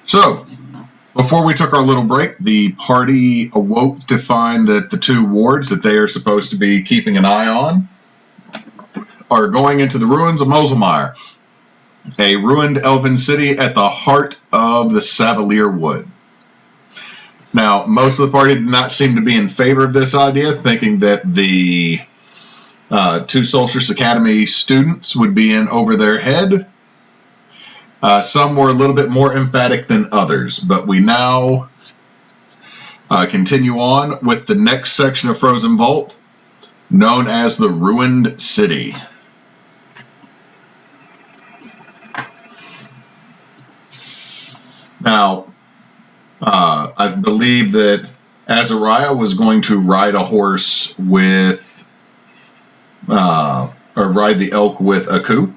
So, before we took our little break, the party awoke to find that the two wards that they are supposed to be keeping an eye on are going into the ruins of Molaesmyr, a ruined elven city at the heart of the Savalirwood. Now, most of the party did not seem to be in favor of this idea, thinking that the two Solstice Academy students would be in over their head. Some were a little bit more emphatic than others, but we now continue on with the next section of Frozen Vault, known as the Ruined City. Now, I believe that Asariah was going to ride a horse with, or ride the elk with Aku.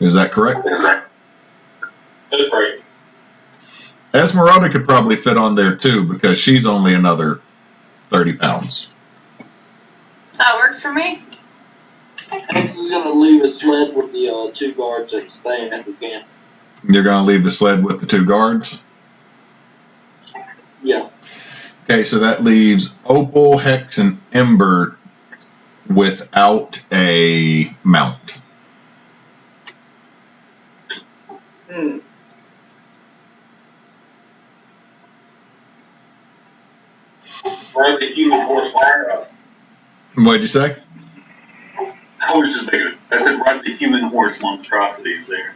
Is that correct? That's right. Esmeralda could probably fit on there too, because she's only another 30 pounds. That worked for me. Hex is going to leave a sled with the two guards that stay at the camp. You're going to leave the sled with the two guards? Yeah. Okay, so that leaves Opal, Hex, and Ember without a mount. Ride the human horse monstrosity. What'd you say? I was just thinking, I said ride the human horse monstrosities there.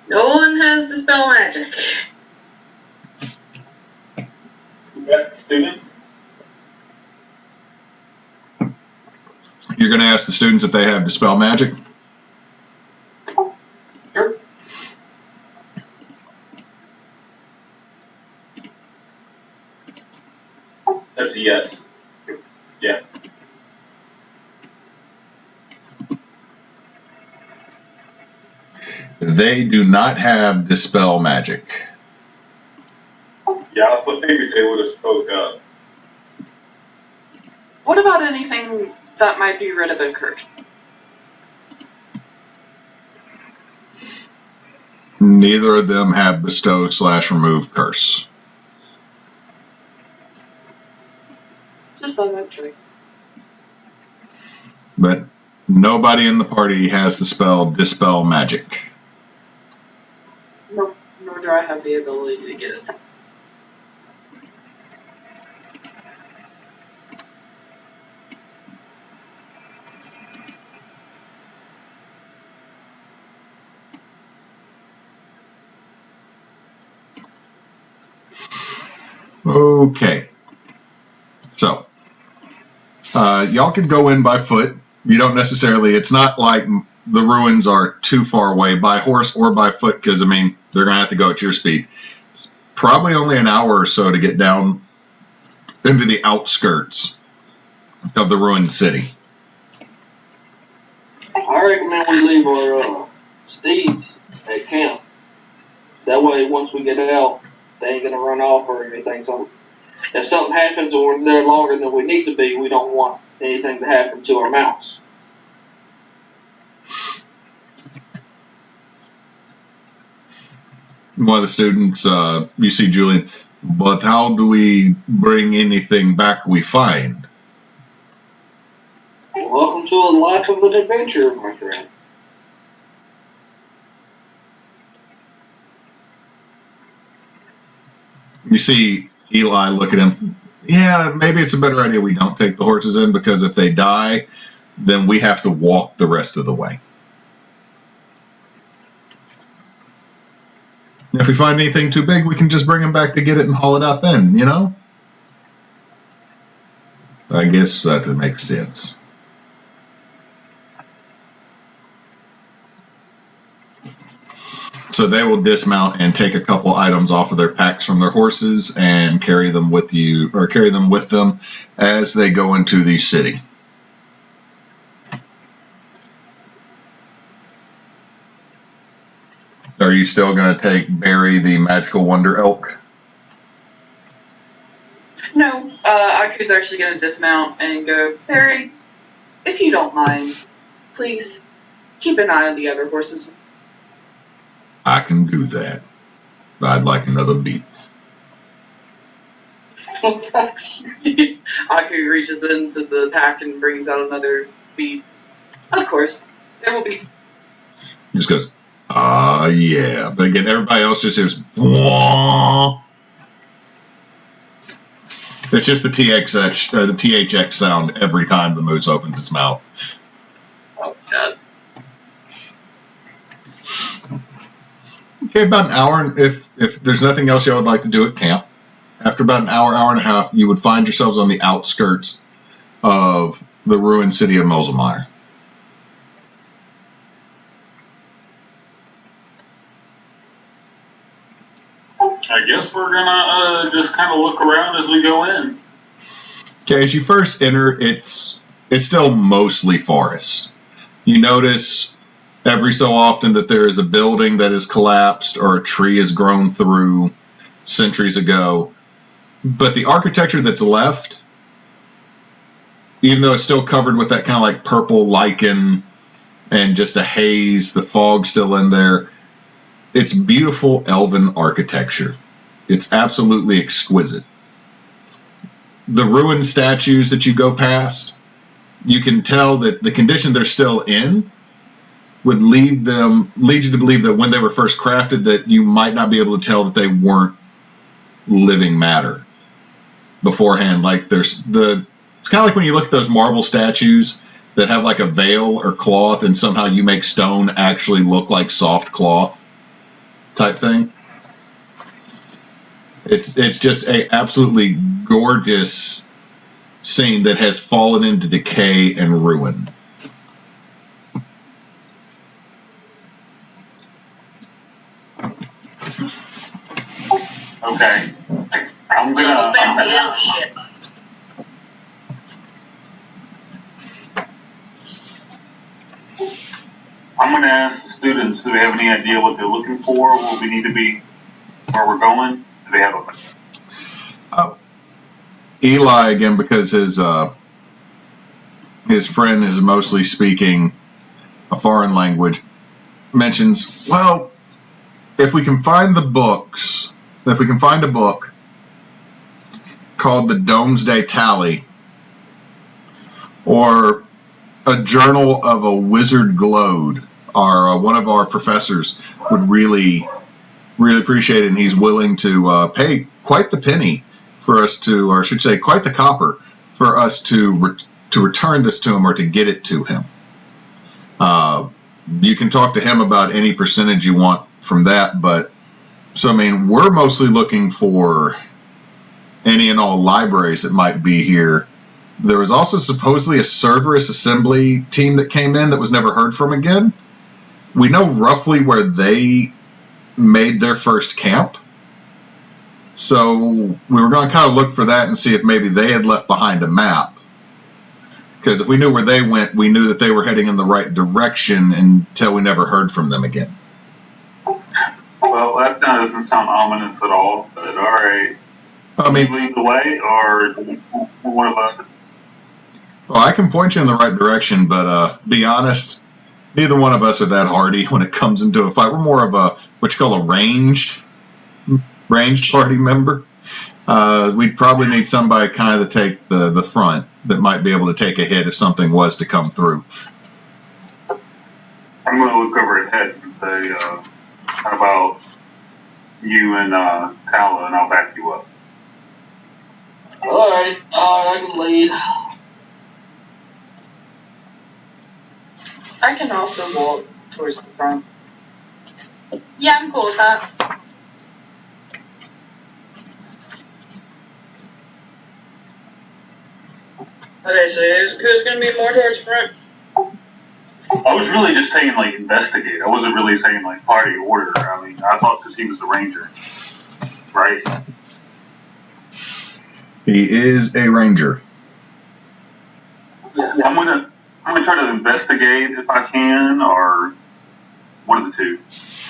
No one has to spell magic. That's the students. You're going to ask the students if they have Dispel Magic? Sure. That's a yes. Yeah. They do not have Dispel Magic. Yeah, I figured they would have spoke up. What about anything that might be rid of a curse? Neither of them have Bestow/Remove Curse. Just on that tree. But nobody in the party has the spell Dispel Magic. No, nor do I have the ability to get it. Okay. So, y'all can go in by foot. You don't necessarily, it's not like the ruins are too far away by horse or by foot, because, I mean, they're going to have to go at your speed. It's probably only an hour or so to get down into the outskirts of the ruined city. I recommend we leave our steeds at camp. That way, once we get out, they ain't going to run off or anything. So if something happens or we're there longer than we need to be, we don't want anything to happen to our mounts. One of the students, you see Julian, but how do we bring anything back we find? Welcome to a life of an adventure, my friend. You see Eli look at him. Yeah, maybe it's a better idea we don't take the horses in, because if they die, then we have to walk the rest of the way. If we find anything too big, we can just bring them back to get it and haul it out then, you know? I guess that makes sense. So they will dismount and take a couple items off of their packs from their horses and carry them with you, or carry them with them as they go into the city. Are you still going to take Barry, the magical wonder elk? No, Aku's actually going to dismount and go, Perry, if you don't mind, please keep an eye on the other horses. I can do that. I'd like another beat. Aki reaches into the pack and brings out another bead. Of course, there will be. He just goes, yeah. But again, everybody else just hears, wah. It's just the THX sound every time the moose opens its mouth. Oh, God. Okay, about an hour. If there's nothing else you would like to do at camp, after about an hour, hour and a half, you would find yourselves on the outskirts of the ruined city of Molaesmyr. I guess we're gonna just kind of look around as we go in. Okay, as you first enter, it's still mostly forest. You notice every so often that there is a building that has collapsed or a tree has grown through centuries ago. But the architecture that's left, even though it's still covered with that kind of like purple lichen and just a haze, the fog's still in there, it's beautiful elven architecture. It's absolutely exquisite. The ruined statues that you go past, you can tell that the condition they're still in would lead you to believe that when they were first crafted, that you might not be able to tell that they weren't living matter beforehand. Like it's kind of like when you look at those marble statues that have like a veil or cloth, and somehow you make stone actually look like soft cloth type thing. It's just a absolutely gorgeous scene that has fallen into decay and ruin. Okay. I'm gonna shit. ask the students, do they have any idea what they're looking for, what we need to be, where we're going? Do they have a... Eli, again, because his friend is mostly speaking a foreign language, mentions, well, if we can find a book called the Domesday Tally, or a journal of a wizard glowed, one of our professors would really appreciate it, and he's willing to pay quite the penny for us to, or I should say quite the copper, for us to return this to him or to get it to him. You can talk to him about any percentage you want from that, but so I mean, we're mostly looking for any and all libraries that might be here. There was also supposedly a Cerberus assembly team that came in that was never heard from again. We know roughly where they made their first camp, so we were going to kind of look for that and see if maybe they had left behind a map, because if we knew where they went, we knew that they were heading in the right direction until we never heard from them again. Well, that doesn't sound ominous at all, but alright. I mean, lead the way, or one of us? Well, I can point you in the right direction, but be honest, neither one of us are that hardy when it comes into a fight. We're more of a, what you call a ranged party member. We'd probably need somebody kind of to take the front that might be able to take a hit if something was to come through. I'm going to look over at Head and say, how about you and Kala, and I'll back you up. Alright, I can lead. I can also walk towards the front. Yeah, I'm cool with that. Okay, so who's gonna be more towards the front? I was really just saying, like, investigate. I wasn't really saying, like, party order. I mean, I thought because he was the ranger. Right? He is a ranger. Yeah. I'm gonna try to investigate if I can, or one of the two.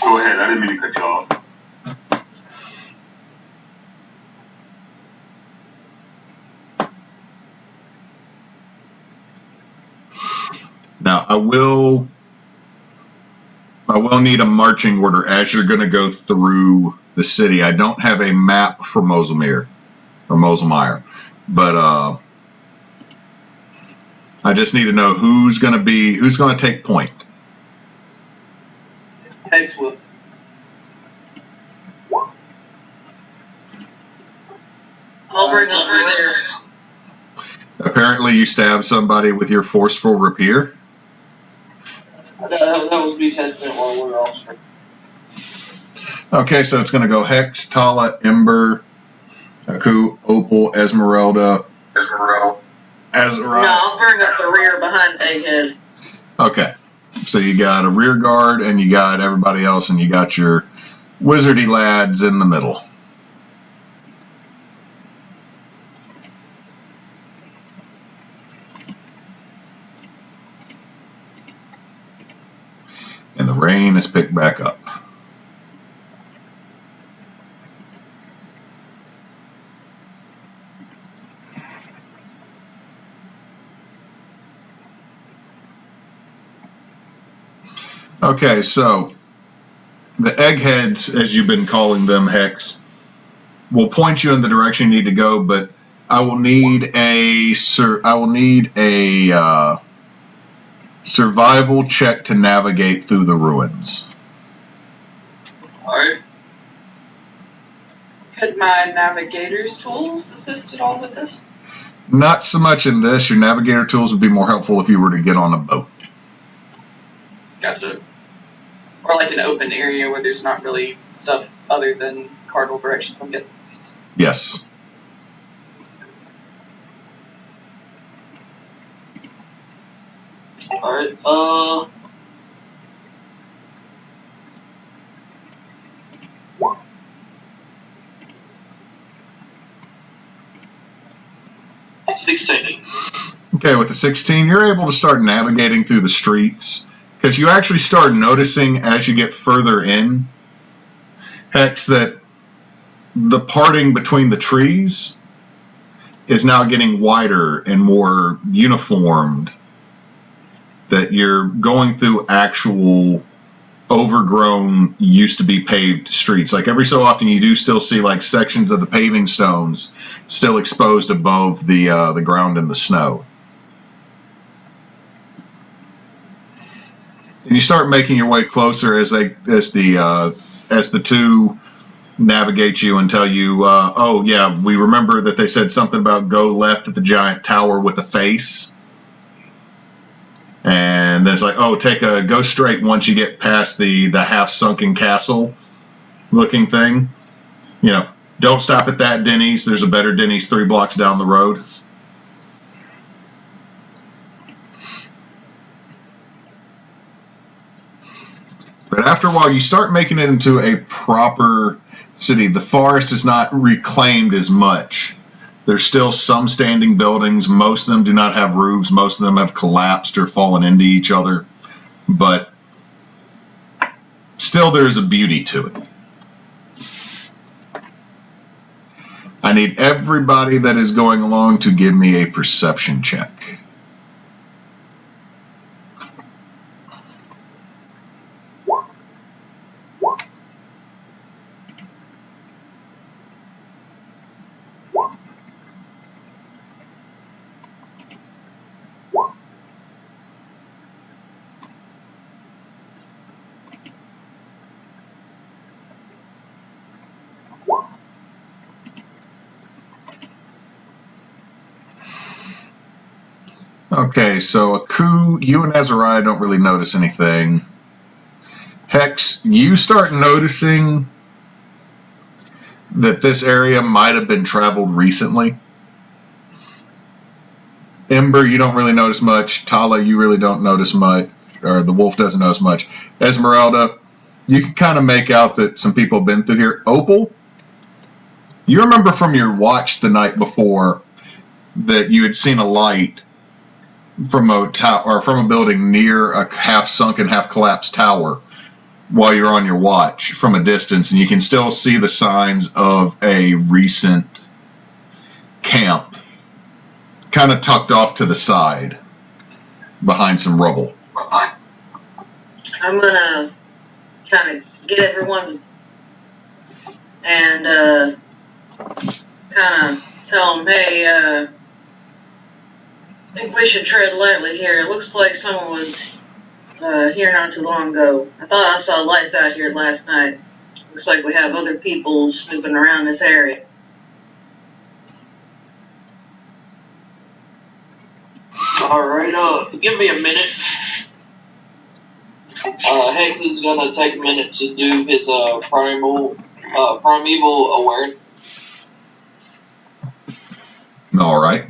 Go ahead. I didn't mean to cut you off. Now, I will need a marching order as you're going to go through the city. I don't have a map for Molaesmyr, but I just need to know who's going to take point. Hex will. I'll bring up there. Apparently, you stabbed somebody with your forceful rapier. That was me testing it while we were off screen. Okay, so it's going to go Hex, Tala, Ember, Aku, Opal, Esmeralda, Asariah. No, I'll bring up the rear behind Egghead. Okay, so you got a rear guard, and you got everybody else, and you got your wizardy lads in the middle. And the rain is picked back up. Okay, so the eggheads, as you've been calling them, Hex, will point you in the direction you need to go, but I will need a survival check to navigate through the ruins. Alright. Could my navigator's tools assist at all with this? Not so much in this. Your navigator tools would be more helpful if you were to get on a boat. Gotcha. Or like an open area where there's not really stuff other than cardinal directions I'm getting. Yes. Alright, $16. Okay, with the 16, you're able to start navigating through the streets, because you actually start noticing as you get further in, Hex, that the parting between the trees is now getting wider and more uniformed, that you're going through actual overgrown, used to be paved streets. Like every so often you do still see like sections of the paving stones still exposed above the ground in the snow. And you start making your way closer as the two navigate you and tell you, oh yeah, we remember that they said something about go left at the giant tower with a face. And then it's like, oh, go straight once you get past the half sunken castle looking thing. You know, don't stop at that Denny's. There's a better Denny's 3 blocks down the road. But after a while, you start making it into a proper city. The forest is not reclaimed as much. There's still some standing buildings. Most of them do not have roofs. Most of them have collapsed or fallen into each other. But still, there's a beauty to it. I need everybody that is going along to give me a perception check. Okay, so Aku, you and Asariah don't really notice anything. Hex, you start noticing that this area might have been traveled recently. Ember, you don't really notice much. Tala, you really don't notice much. Or the wolf doesn't notice much. Esmeralda, you can kind of make out that some people have been through here. Opal, you remember from your watch the night before that you had seen a light from a building near a half-sunken, half-collapsed tower while you're on your watch from a distance, and you can still see the signs of a recent camp kind of tucked off to the side. behind some rubble. I'm gonna kind of get everyone's and kind of tell them, hey, I think we should tread lightly here. It looks like someone was here not too long ago. I thought I saw lights out here last night. Looks like we have other people snooping around this area. Alright, give me a minute. Hex is gonna take a minute to do his primeval awareness. Alright.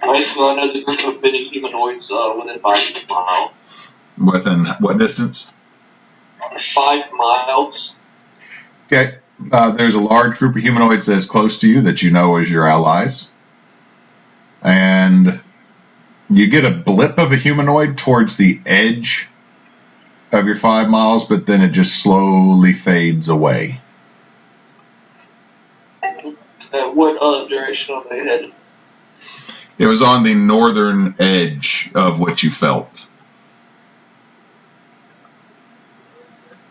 Basically, I know the group of many humanoids within 5 miles. Within what distance? 5 miles. Okay. There's a large group of humanoids that's close to you that you know as your allies. And you get a blip of a humanoid towards the edge of your 5 miles, but then it just slowly fades away. What direction are they headed? It was on the northern edge of what you felt.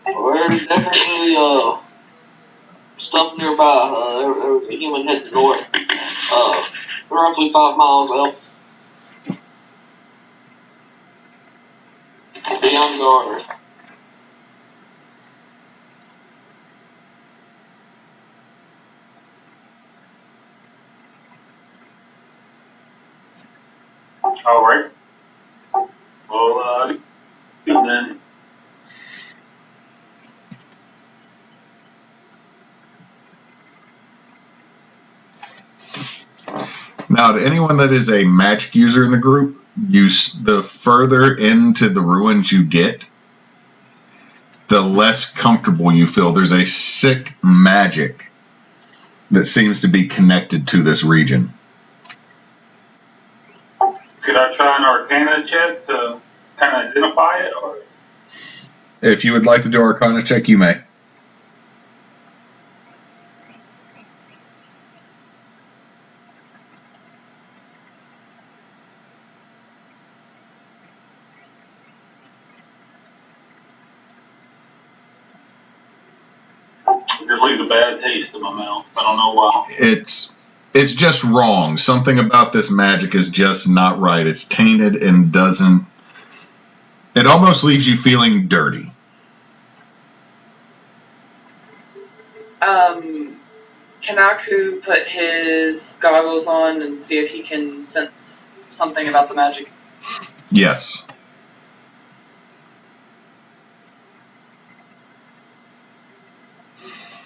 Well, there's definitely stuff nearby. There was a human headed north. Roughly 5 miles out. Be on guard. All right. Well, then. Now, to anyone that is a magic user in the group, the further into the ruins you get, the less comfortable you feel. There's a sick magic that seems to be connected to this region. Could I try an Arcana check to kind of identify it? Or? If you would like to do an Arcana check, you may. It just leaves a bad taste in my mouth. I don't know why. It's just wrong. Something about this magic is just not right. It's tainted and doesn't... It almost leaves you feeling dirty. Can Aku put his goggles on and see if he can sense something about the magic? Yes.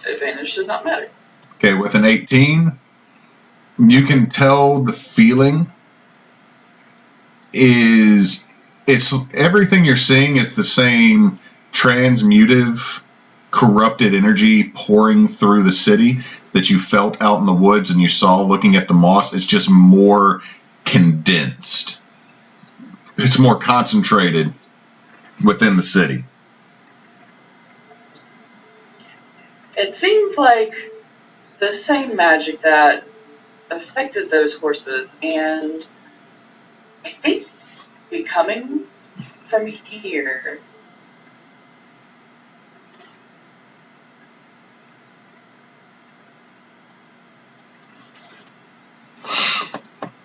Advantage does not matter. Okay, with an 18, you can tell the feeling is... It's everything you're seeing is the same transmutive, corrupted energy pouring through the city that you felt out in the woods and you saw looking at the moss. It's just more condensed. It's more concentrated within the city. It seems like the same magic that affected those horses, and I think be coming from here.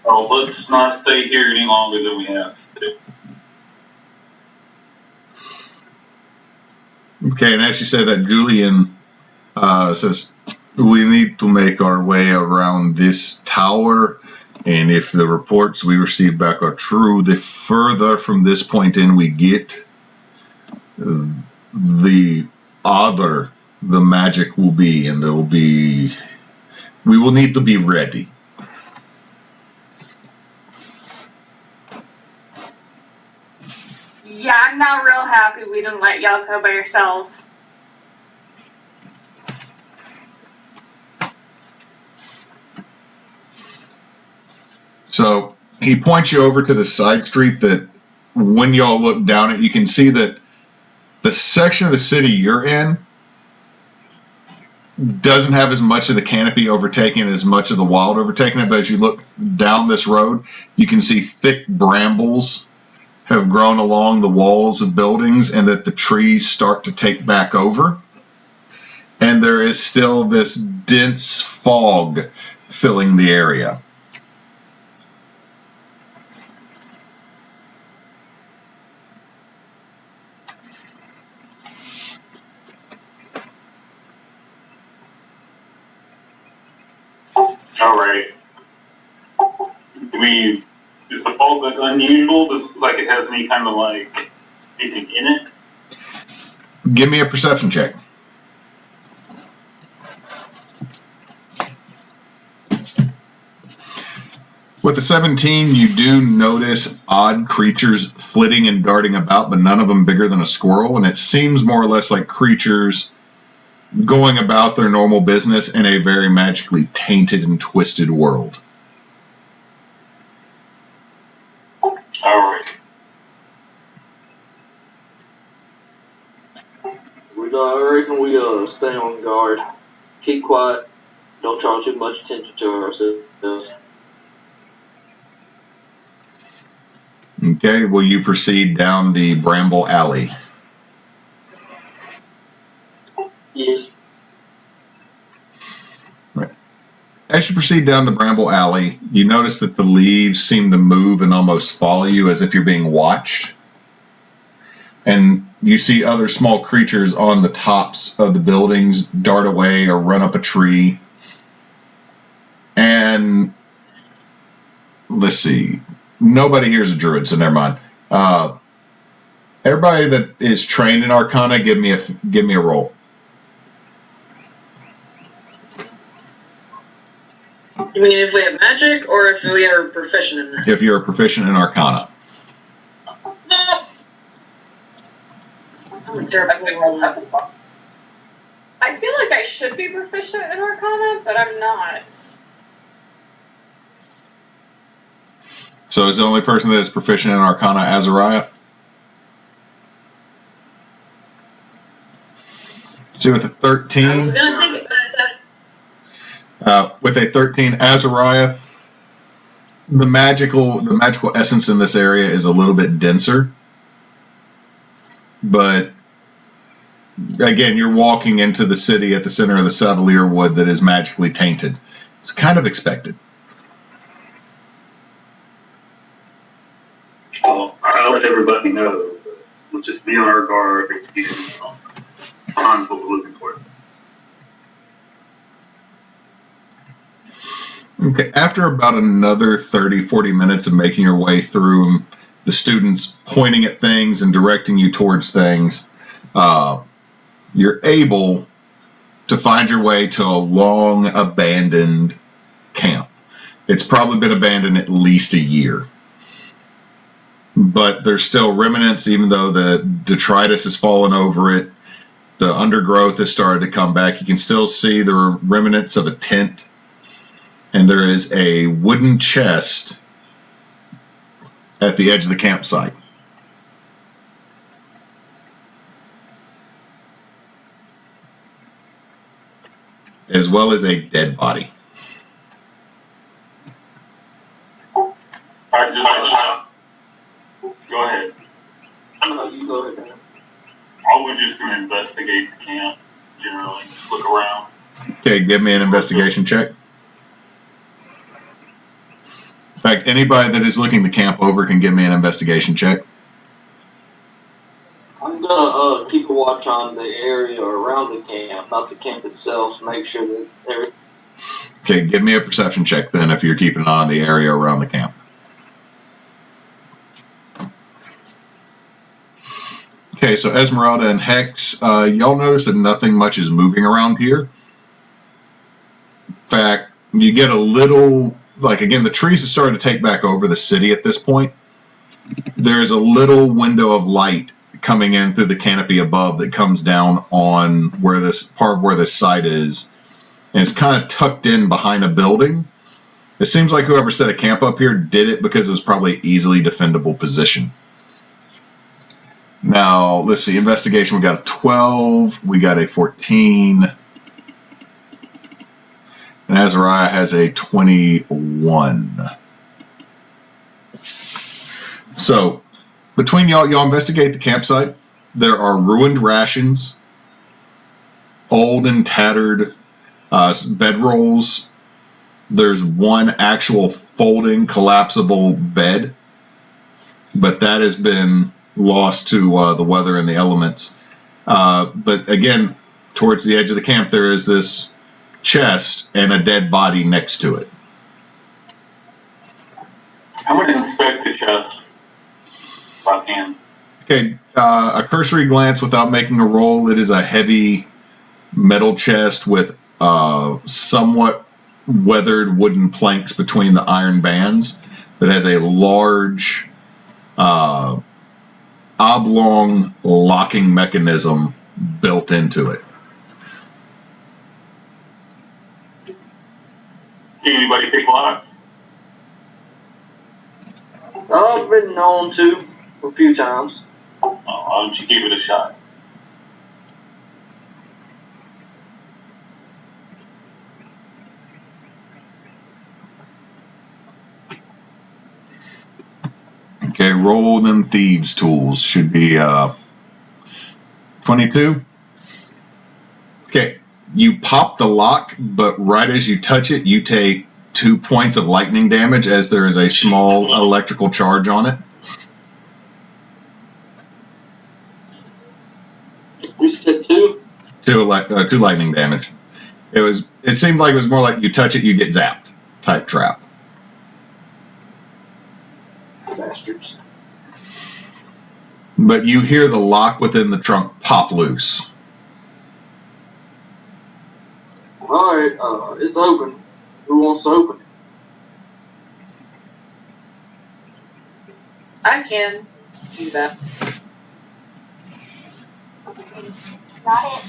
Oh, let's not stay here any longer than we have to. Okay, and as you say that, Julian says, we need to make our way around this tower, and if the reports we receive back are true, the further from this point in we get, the odder the magic will be, and there will be... We will need to be ready. Yeah, I'm not real happy we didn't let y'all go by yourselves. So he points you over to the side street that when y'all look down it, you can see that the section of the city you're in, doesn't have as much of the canopy overtaking it as much of the wild overtaking it, but as you look down this road, you can see thick brambles have grown along the walls of buildings and that the trees start to take back over. And there is still this dense fog filling the area. All right. Is the fog like unusual? Does like it has any kind of like anything in it? Give me a perception check. With the 17, you do notice odd creatures flitting and darting about, but none of them bigger than a squirrel, and it seems more or less like creatures going about their normal business in a very magically tainted and twisted world. All right. I reckon we stay on guard. Keep quiet. Don't draw too much attention to ourselves. Okay, will you proceed down the bramble alley? Yes. Right. As you proceed down the bramble alley, you notice that the leaves seem to move and almost follow you as if you're being watched. And you see other small creatures on the tops of the buildings dart away or run up a tree. And let's see. Nobody here is a druid, so never mind. Everybody that is trained in Arcana, give me a roll. You mean if we have magic, or if we are proficient in it? If you're proficient in Arcana. I'm terrible. I feel like I should be proficient in Arcana, but I'm not. So is the only person that is proficient in Arcana Asariah? See, with a 13. I was gonna take it, but I thought. With a 13, Asariah, the magical essence in this area is a little bit denser. But again, you're walking into the city at the center of the Savalirwood that is magically tainted. It's kind of expected. Well, I'll let everybody know. We'll just be on our guard and find what we're looking for. Okay, after about another 30, 40 minutes of making your way through, the students pointing at things and directing you towards things, you're able to find your way to a long abandoned camp. It's probably been abandoned at least a year. But there's still remnants, even though the detritus has fallen over it. The undergrowth has started to come back. You can still see the remnants of a tent. And there is a wooden chest at the edge of the campsite. As well as a dead body. All right, go ahead. No, you go ahead, man. I was just going to investigate the camp, generally, just look around. Okay, give me an investigation check. In fact, anybody that is looking the camp over can give me an investigation check. I'm gonna keep a watch on the area around the camp, not the camp itself, to make sure that everything. Okay, give me a perception check then if you're keeping an eye on the area around the camp. Okay, so Esmeralda and Hex, y'all notice that nothing much is moving around here. In fact, you get a little, like again, the trees have started to take back over the city at this point. There's a little window of light coming in through the canopy above that comes down on where this part of where this site is. And it's kind of tucked in behind a building. It seems like whoever set a camp up here did it because it was probably an easily defendable position. Now, let's see, investigation, we got a 12, we got a 14, And Asariah has a 21. So, between y'all investigate the campsite. There are ruined rations, old and tattered bedrolls. There's one actual folding, collapsible bed, but that has been lost to the weather and the elements. But again, towards the edge of the camp, there is this chest and a dead body next to it. I'm going to inspect the chest if I can. Okay, a cursory glance without making a roll. It is a heavy metal chest with somewhat weathered wooden planks between the iron bands that has a large oblong locking mechanism built into it. Can anybody pick lock? I've been known to a few times. Oh, why don't you give it a shot? Okay, roll them thieves' tools. Should be 22. Okay, you pop the lock, but right as you touch it, you take 2 points of lightning damage as there is a small electrical charge on it. You said 2? Two lightning damage. It seemed like it was more like you touch it, you get zapped type trap. Bastards. But you hear the lock within the trunk pop loose. Alright, it's open. Who wants to open it? I can do that. Got it.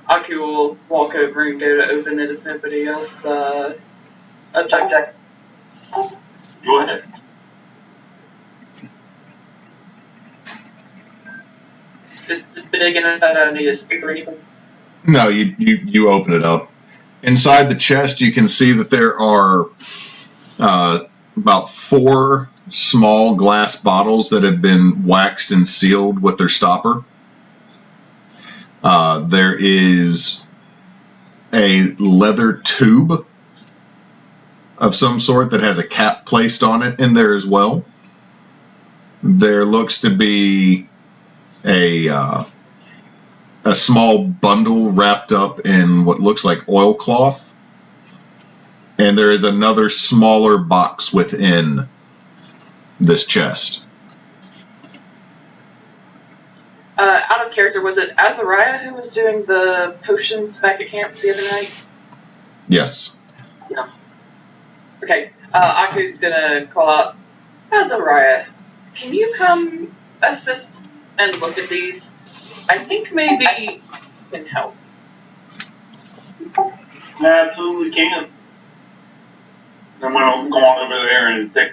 Aku will walk over and go to open it if nobody else objects. Go ahead. Is it big enough that I don't need a speaker or anything? No, you open it up. Inside the chest, you can see that there are about 4 small glass bottles that have been waxed and sealed with their stopper. There is a leather tube of some sort that has a cap placed on it in there as well. There looks to be a small bundle wrapped up in what looks like oilcloth, and there is another smaller box within this chest. Out of character, was it Asariah who was doing the potions back at camp the other night? Yes. Okay, Aku's gonna call out, Asariah, can you come assist and look at these? I think maybe you can help. I absolutely can. I'm going to go on over there and take.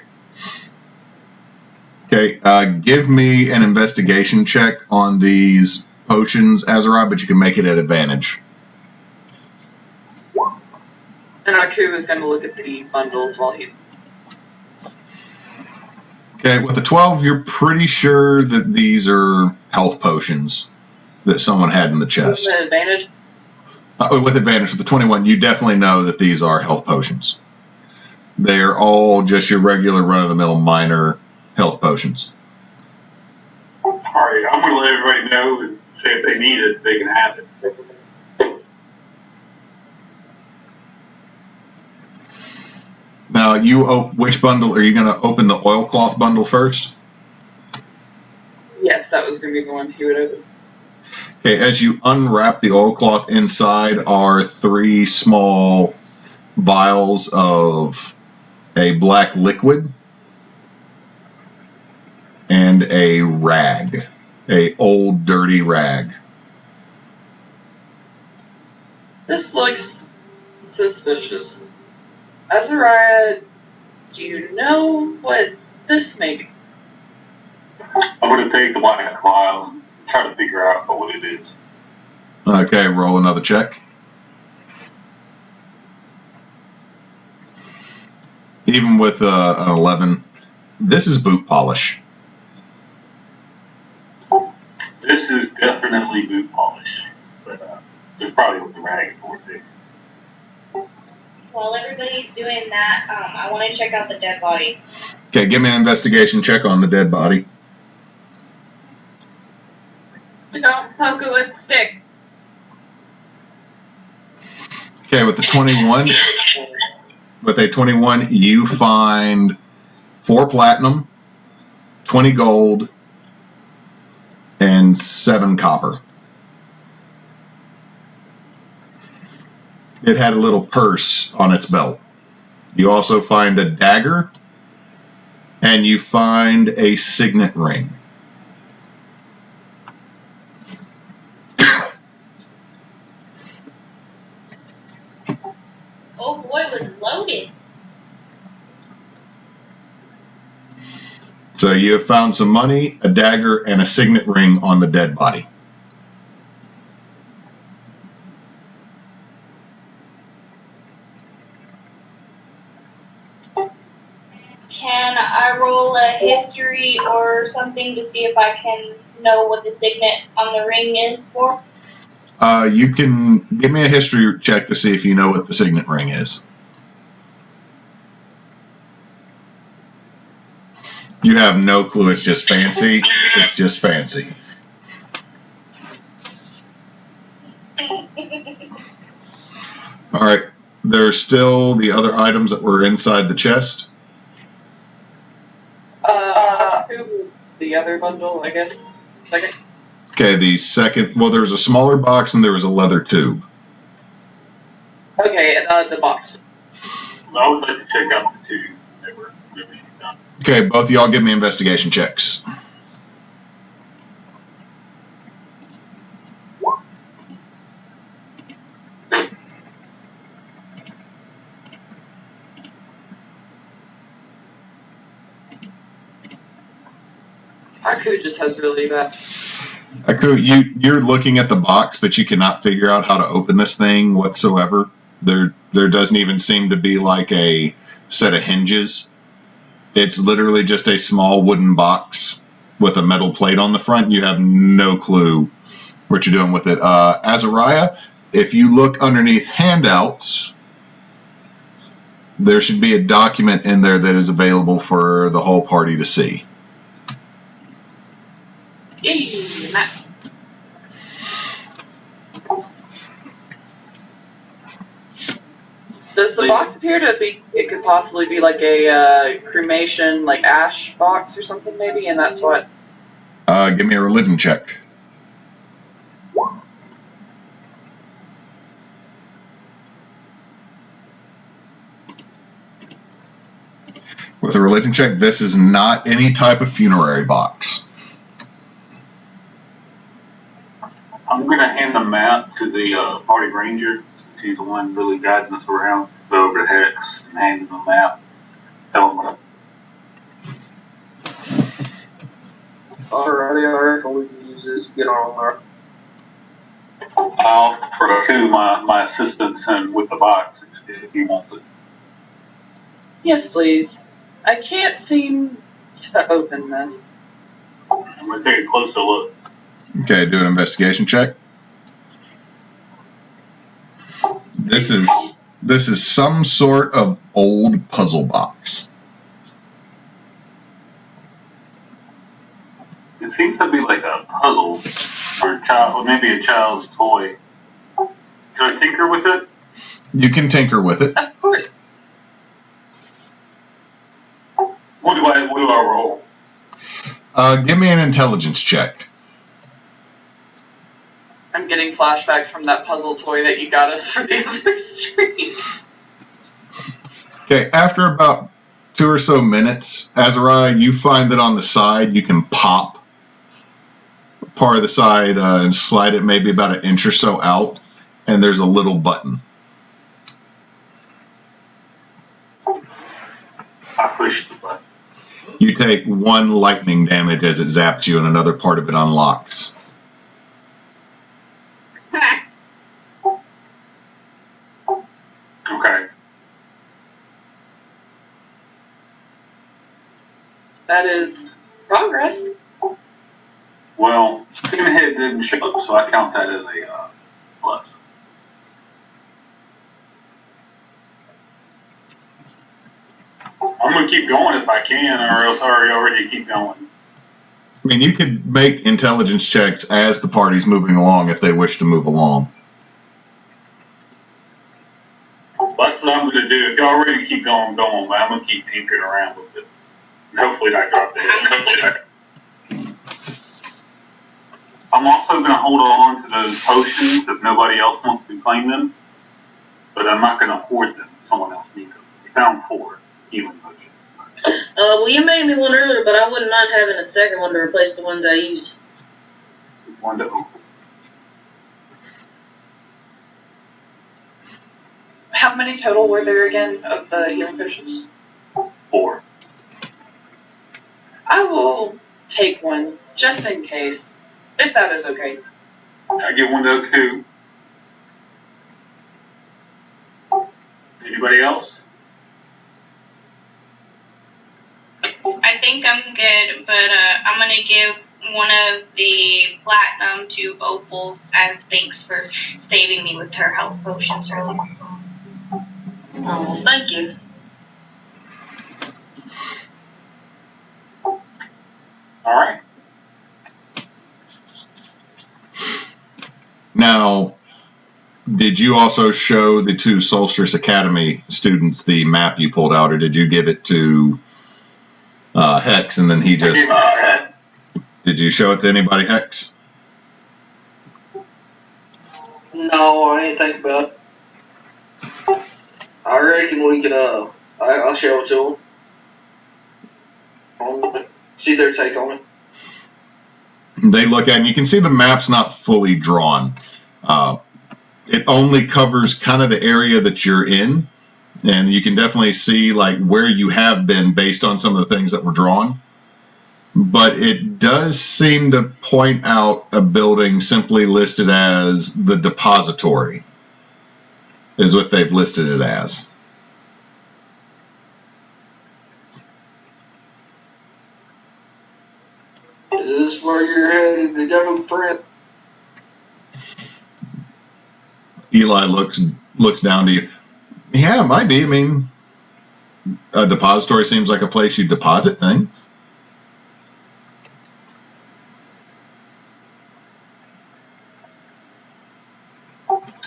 Okay, give me an investigation check on these potions, Asariah, but you can make it at advantage. And Aku is gonna look at the bundles while he... Okay, with a 12, you're pretty sure that these are health potions that someone had in the chest. With advantage? With advantage, with the 21, you definitely know that these are health potions. They're all just your regular run-of-the-mill minor health potions. Alright, I'm going to let everybody know and say if they need it, they can have it. Now, which bundle? Are you going to open the oilcloth bundle first? Yes, that was gonna be the one he would open. Okay, as you unwrap the oilcloth, inside are 3 small vials of a black liquid and a rag, a old dirty rag. This looks suspicious. Asariah, do you know what this may be? I'm going to take the black vial and try to figure out what it is. Okay, roll another check. even with an 11, this is boot polish. This is definitely boot polish, but there's probably what the rag for too. While everybody's doing that, I want to check out the dead body. Okay, give me an investigation check on the dead body. Don't poke it with a stick. Okay, with the 21, with a 21, you find 4 platinum, 20 gold, and 7 copper. It had a little purse on its belt. You also find a dagger, and you find a signet ring. Oh boy, it was loaded. So you have found some money, a dagger, and a signet ring on the dead body. Can I roll a history or something to see if I can know what the signet on the ring is for? You can give me a history check to see if you know what the signet ring is. You have no clue. It's just fancy. It's just fancy. All right. There's still the other items that were inside the chest. The other bundle, I guess. Second. Okay, the second, well, there's a smaller box and there was a leather tube. Okay, the box. I would like to check out the two that were done. Okay, both of y'all give me investigation checks. Haku just has really bad. Aku, you're looking at the box, but you cannot figure out how to open this thing whatsoever. There doesn't even seem to be like a set of hinges. It's literally just a small wooden box with a metal plate on the front. You have no clue what you're doing with it. Asariah, if you look underneath handouts, there should be a document in there that is available for the whole party to see. Yay, map. Does the box appear to be? It could possibly be like a cremation, like ash box or something, maybe, and that's what. Give me a religion check. With a religion check, this is not any type of funerary box. I'm going to hand the map to the party ranger. He's the one really guiding us around. Go over to Hex and hand him the map. Tell him what. Alrighty, I reckon we can use this. Get on there. I'll throw to my assistants and with the box if he wants it. Yes, please. I can't seem to open this. I'm going to take a closer look. Okay, do an investigation check. This is some sort of old puzzle box. It seems to be like a puzzle or a child, or maybe a child's toy. Can I tinker with it? You can tinker with it. Of course. What do I roll? Give me an intelligence check. I'm getting flashbacks from that puzzle toy that you got us for the other stream. Okay, after about 2 or so minutes, Asariah, you find that on the side you can pop part of the side and slide it maybe about an inch or so out, and there's a little button. I pushed the button. You take 1 lightning damage as it zaps you, and another part of it unlocks. Okay. That is progress. Well, Pinhead didn't show up, so I count that as a plus. I'm gonna keep going if I can, or else I already keep going. I mean, you could make intelligence checks as the party's moving along if they wish to move along. That's what I'm gonna do. If y'all ready to keep going, go on, but I'm gonna keep tinkering around with it. And hopefully not drop dead. I'm also gonna hold on to those potions if nobody else wants to claim them, but I'm not gonna hoard them. Someone else needs them. We found 4 healing potions. Well, you made me one earlier, but I wouldn't mind having a second one to replace the ones I used. One to Opal. How many total were there again of the healing potions? 4. I will take one, just in case, if that is okay. I give one to Oku. Anybody else? I think I'm good, but I'm gonna give one of the platinum to Opal as thanks for saving me with her health potions earlier. Oh, thank you. All right. Now, did you also show the 2 Solstice Academy students the map you pulled out, or did you give it to Hex and then he just... Did you show it to anybody, Hex? No, I didn't think about it. I reckon we could, I'll show it to them. See their take on it. They look at it, and you can see the map's not fully drawn. It only covers kind of the area that you're in, and you can definitely see like where you have been based on some of the things that were drawn. But it does seem to point out a building simply listed as the depository, is what they've listed it as. Is this where you're headed to go, friend? Eli looks down to you. Yeah, it might be. I mean, a depository seems like a place you deposit things.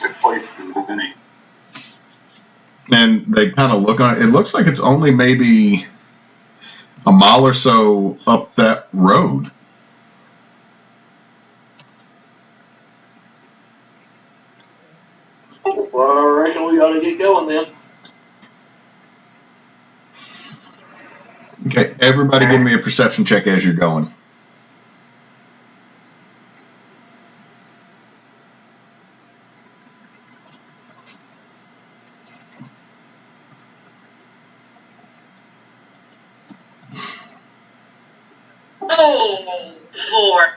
Good place to live in it. And they kind of look on it. It looks like it's only maybe a mile or so up that road. Well, I reckon we ought to get going then. Okay, everybody give me a perception check as you're going. Oh, 4.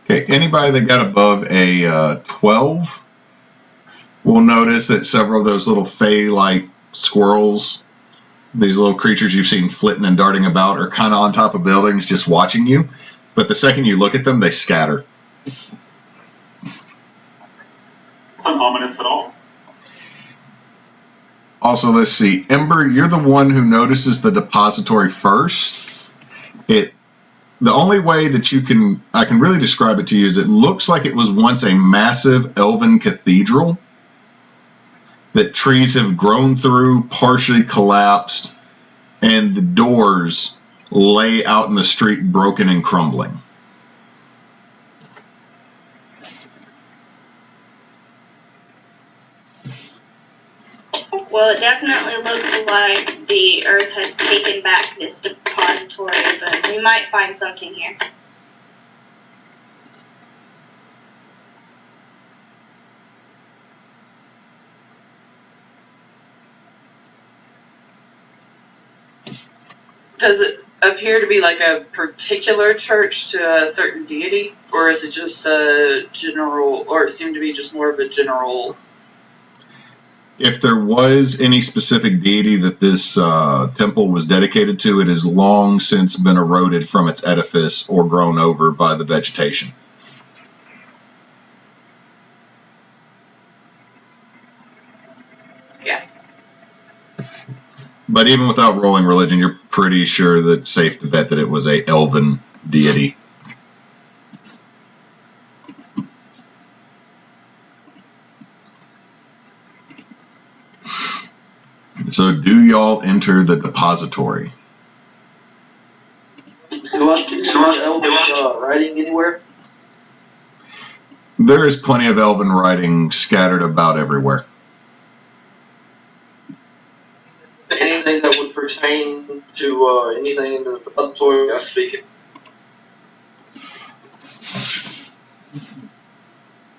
Okay, anybody that got above a 12 will notice that several of those little fey-like squirrels, these little creatures you've seen flitting and darting about, are kind of on top of buildings just watching you. But the second you look at them, they scatter. It's ominous at all. Also, let's see. Ember, you're the one who notices the depository first. The only way that I can really describe it to you is it looks like it was once a massive elven cathedral that trees have grown through, partially collapsed, and the doors lay out in the street broken and crumbling. Well, it definitely looks like the Earth has taken back this depository, but we might find something here. Does it appear to be like a particular church to a certain deity, or is it just a general, or it seemed to be just more of a general? If there was any specific deity that this temple was dedicated to, it has long since been eroded from its edifice or grown over by the vegetation. Yeah. But even without rolling religion, you're pretty sure that it's safe to bet that it was a elven deity. So do y'all enter the depository? Do I see elven writing anywhere? There is plenty of elven writing scattered about everywhere. Anything that would pertain to anything in the depository I speak it?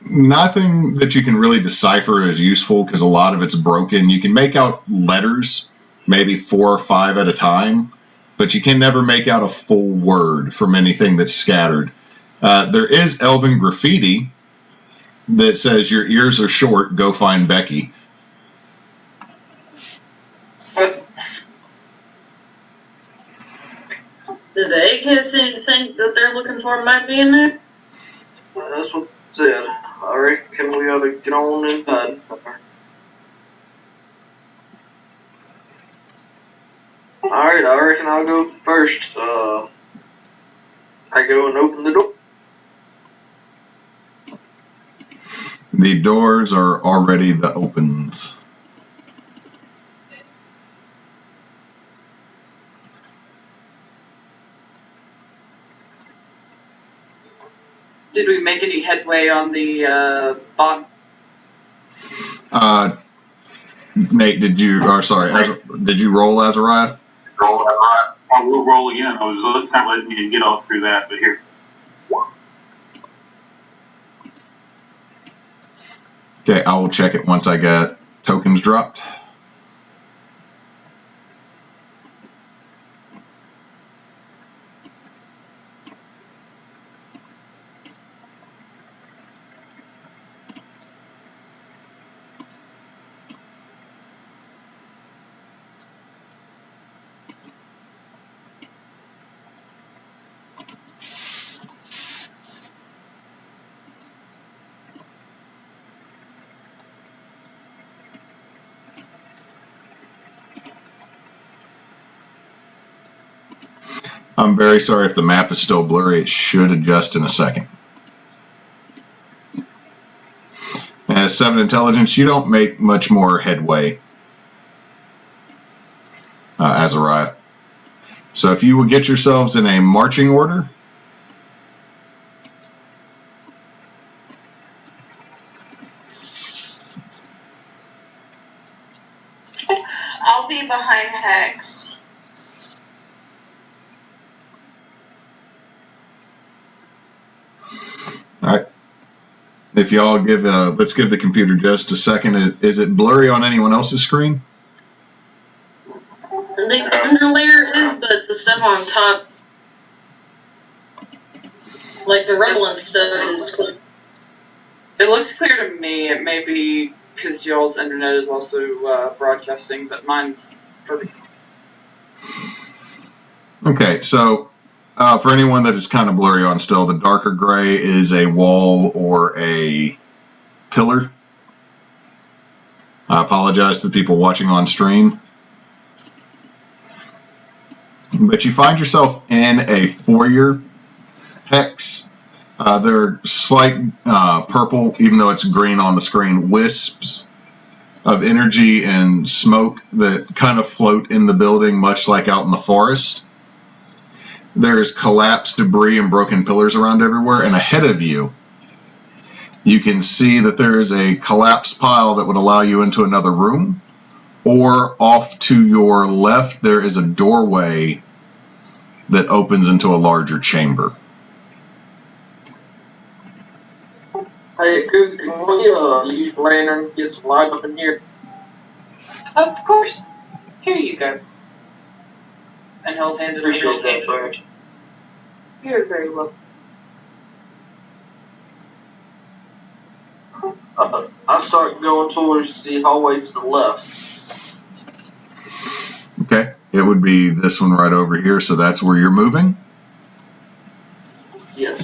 Nothing that you can really decipher as useful because a lot of it's broken. You can make out letters, maybe 4 or 5 at a time, but you can never make out a full word from anything that's scattered. There is elven graffiti that says, "Your ears are short, go find Becky." Did the egghead seem to think that they're looking for might be in there? That's what it said. I reckon we ought to get on inside. Alright, I reckon I'll go first. I go and open the door. The doors are already the opens. Did we make any headway on the bond? Nate, did you roll, Asariah? We'll roll again. I was kind of letting you get off through that, but here. Okay, I will check it once I get tokens dropped. I'm very sorry if the map is still blurry. It should adjust in a second. As 7 intelligence, you don't make much more headway, Asariah. So if you would get yourselves in a marching order. I'll be behind Hex. All right. If y'all give, let's give the computer just a second. Is it blurry on anyone else's screen? The inner layer is, but the stuff on top, like the rebel and stuff, is clear. It looks clear to me. It may be because y'all's internet is also broadcasting, but mine's perfect. Okay, so for anyone that is kind of blurry on still, the darker gray is a wall or a pillar. I apologize to the people watching on stream. But you find yourself in a foyer, Hex. There are slight purple, even though it's green on the screen, wisps of energy and smoke that kind of float in the building, much like out in the forest. There's collapsed debris and broken pillars around everywhere, and ahead of you, you can see that there is a collapsed pile that would allow you into another room, or off to your left, there is a doorway that opens into a larger chamber. Hey, Coop, can we use the lantern, get some light up in here? Of course. Here you go. and he'll hand it over Appreciate to that, you. Brad. You're very welcome. I start going towards the hallway to the left. Okay, it would be this one right over here, so that's where you're moving. Yes.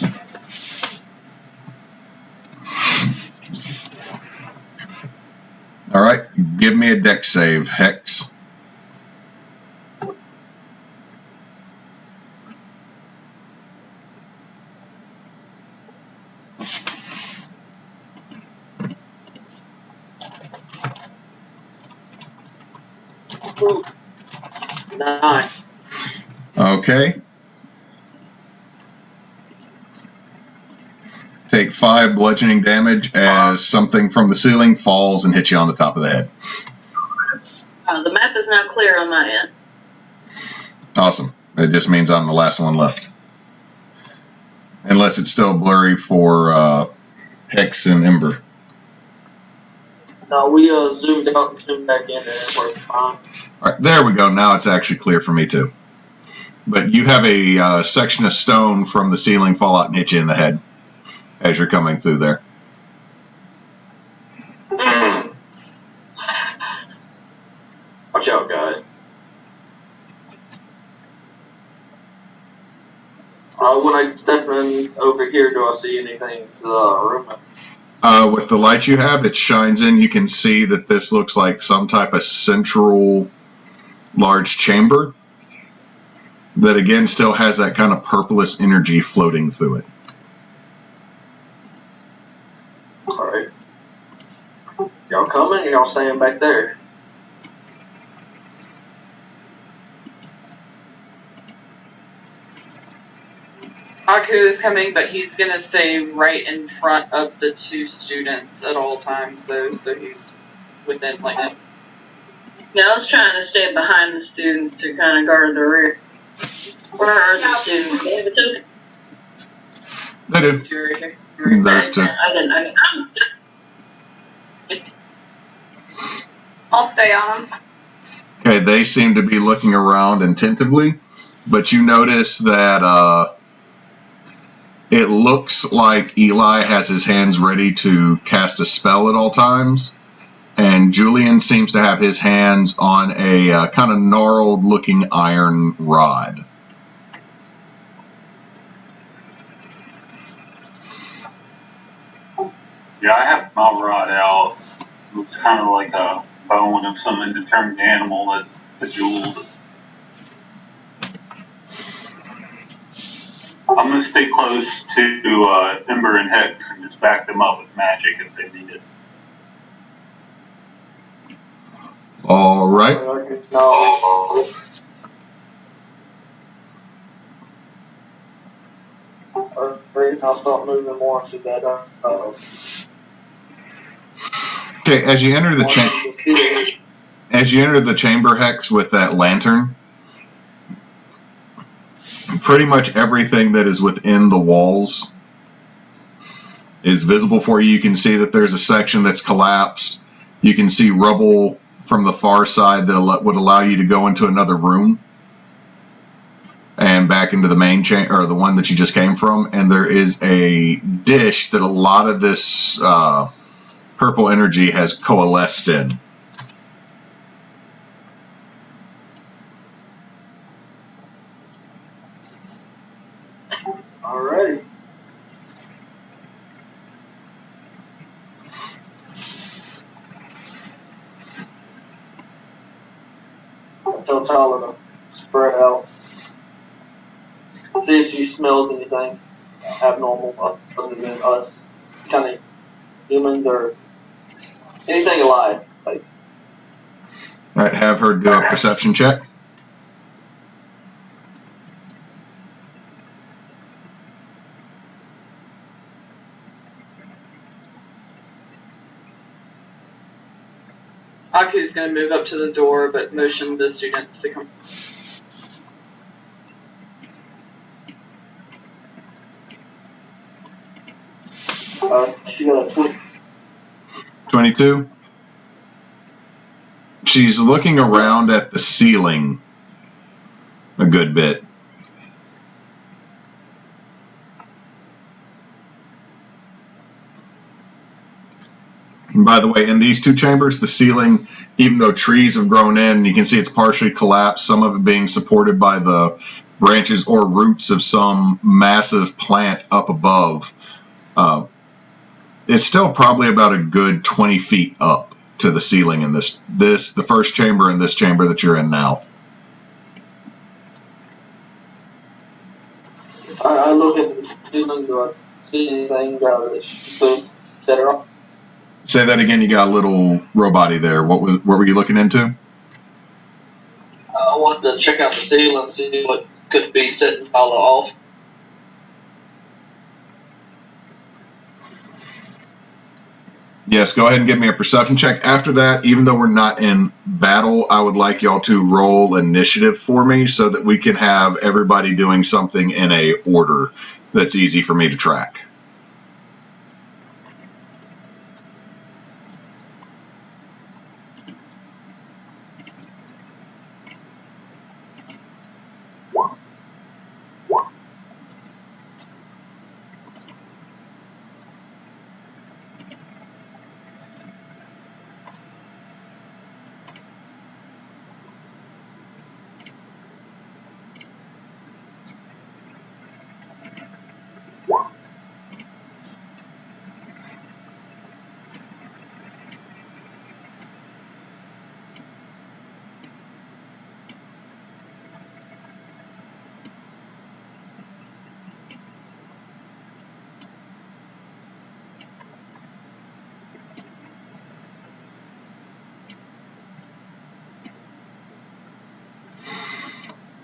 All right, give me a dex save, Hex. Ooh. 9. Okay. Take 5 bludgeoning damage as something from the ceiling falls and hits you on the top of the head. The map is now clear on my end. Awesome. It just means I'm the last one left. Unless it's still blurry for Hex and Ember. No, we zoomed out and zoomed back in and it worked fine. All right, there we go. Now it's actually clear for me too. But you have a section of stone from the ceiling fall out and hit you in the head as you're coming through there. Watch out, guys. When I step in over here, do I see anything to the room? With the light you have, it shines in. You can see that this looks like some type of central large chamber that again still has that kind of purplish energy floating through it. Alright. Y'all coming or y'all staying back there? Aku is coming, but he's gonna stay right in front of the 2 students at all times, though, so he's within, like... Yeah, I was trying to stay behind the students to kind of guard the rear. Where are the students? They have a token? They do. 2 right here. There's 2. I didn't. I'll stay on them. Okay, they seem to be looking around attentively, but you notice that it looks like Eli has his hands ready to cast a spell at all times, and Julian seems to have his hands on a kind of gnarled looking iron rod. Yeah, I have my rod out. Looks kind of like a bone of some indeterminate animal that's bejeweled. I'm going to stay close to Ember and Hex and just back them up with magic if they need it. All right. No. I'll start moving more so that Okay, as you enter the chamber, Hex, with that lantern, pretty much everything that is within the walls is visible for you. You can see that there's a section that's collapsed. You can see rubble from the far side that would allow you to go into another room and back into the main chamber, or the one that you just came from. And there is a dish that a lot of this purple energy has coalesced in. Alright. Tell Tyler to spread out. See if she smells anything abnormal other than us. Kind of humans or anything alive. Like, All right, have her do a perception check. Aku's gonna move up to the door, but motion the students to come. she got a 20. 22. She's looking around at the ceiling a good bit. And by the way, in these two chambers, the ceiling, even though trees have grown in, you can see it's partially collapsed, some of it being supported by the branches or roots of some massive plant up above. It's still probably about a good 20 feet up to the ceiling in the first chamber and this chamber that you're in now. I look at the ceiling, do I see anything that are up? Say that again, you got a little robot there. What were you looking into? I wanted to check out the ceiling and see what could be setting Paula off. Yes, go ahead and give me a perception check. After that, even though we're not in battle, I would like y'all to roll initiative for me so that we can have everybody doing something in a order that's easy for me to track.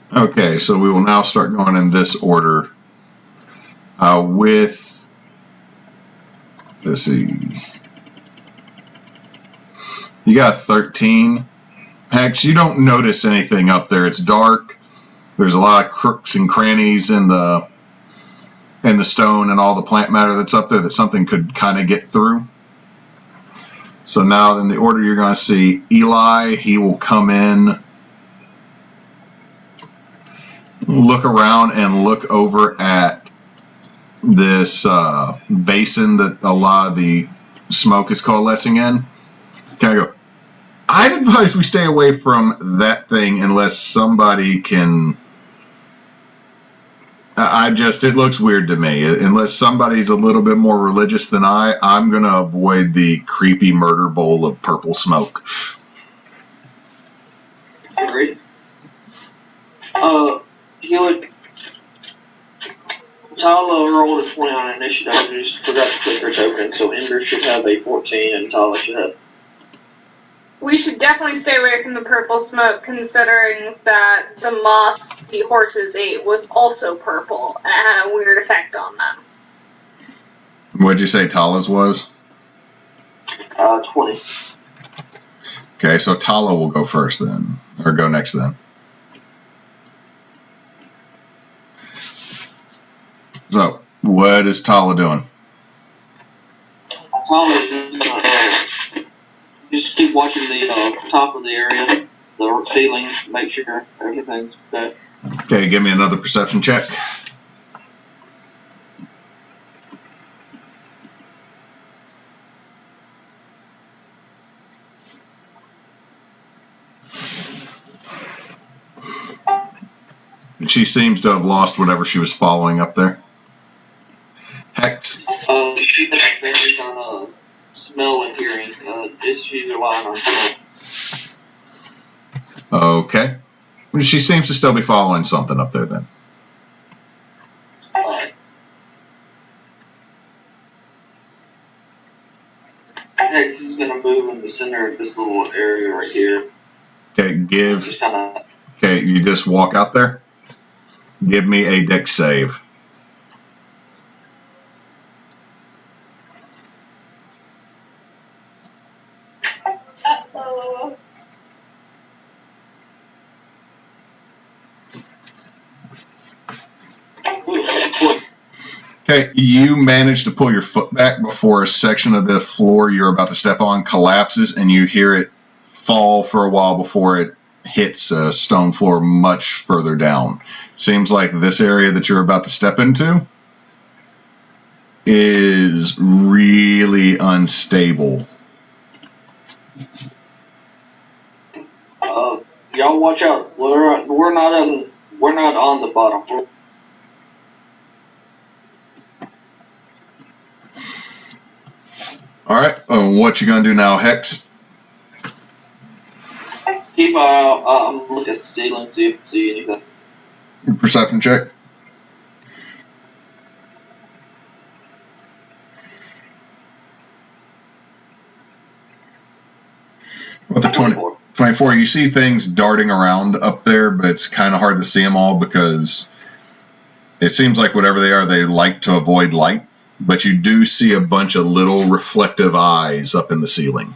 Okay, so we will now start going in this order with, let's see, you got 13. Hex, you don't notice anything up there. It's dark. There's a lot of crooks and crannies in the stone and all the plant matter that's up there that something could kind of get through. So now in the order you're going to see Eli, he will come in, look around and look over at this basin that a lot of the smoke is coalescing in. Kind of go, I'd advise we stay away from that thing unless somebody can. It looks weird to me. Unless somebody's a little bit more religious than I'm going to avoid the creepy murder bowl of purple smoke. Agreed. Tala rolled a 20 on initiative. I just forgot to click her token, so Ember should have a 14 and Tala should have. We should definitely stay away from the purple smoke, considering that the moth the horses ate was also purple, and it had a weird effect on them. What'd you say Tala's was? 20. Okay, so Tala will go first then, or go next then. So, what is Tala doing? Tala is just keep watching the top of the area, the ceiling, make sure everything's good. Okay, give me another perception check. She seems to have lost whatever she was following up there. Hex. She varies on smell and hearing. She's relying on smell. Okay. She seems to still be following something up there then. Hex is going to move in the center of this little area right here. Okay, Just kinda, okay, you just walk out there. Give me a dex save. Uh-oh. Okay, you manage to pull your foot back before a section of the floor you're about to step on collapses, and you hear it fall for a while before it hits a stone floor much further down. Seems like this area that you're about to step into is really unstable. Y'all watch out. We're not on the bottom floor. All right, what you gonna do now, Hex? Keep an eye out. I'm looking at the ceiling, see if I see anything. Perception check. With the 24, you see things darting around up there, but it's kind of hard to see them all because it seems like whatever they are, they like to avoid light. But you do see a bunch of little reflective eyes up in the ceiling.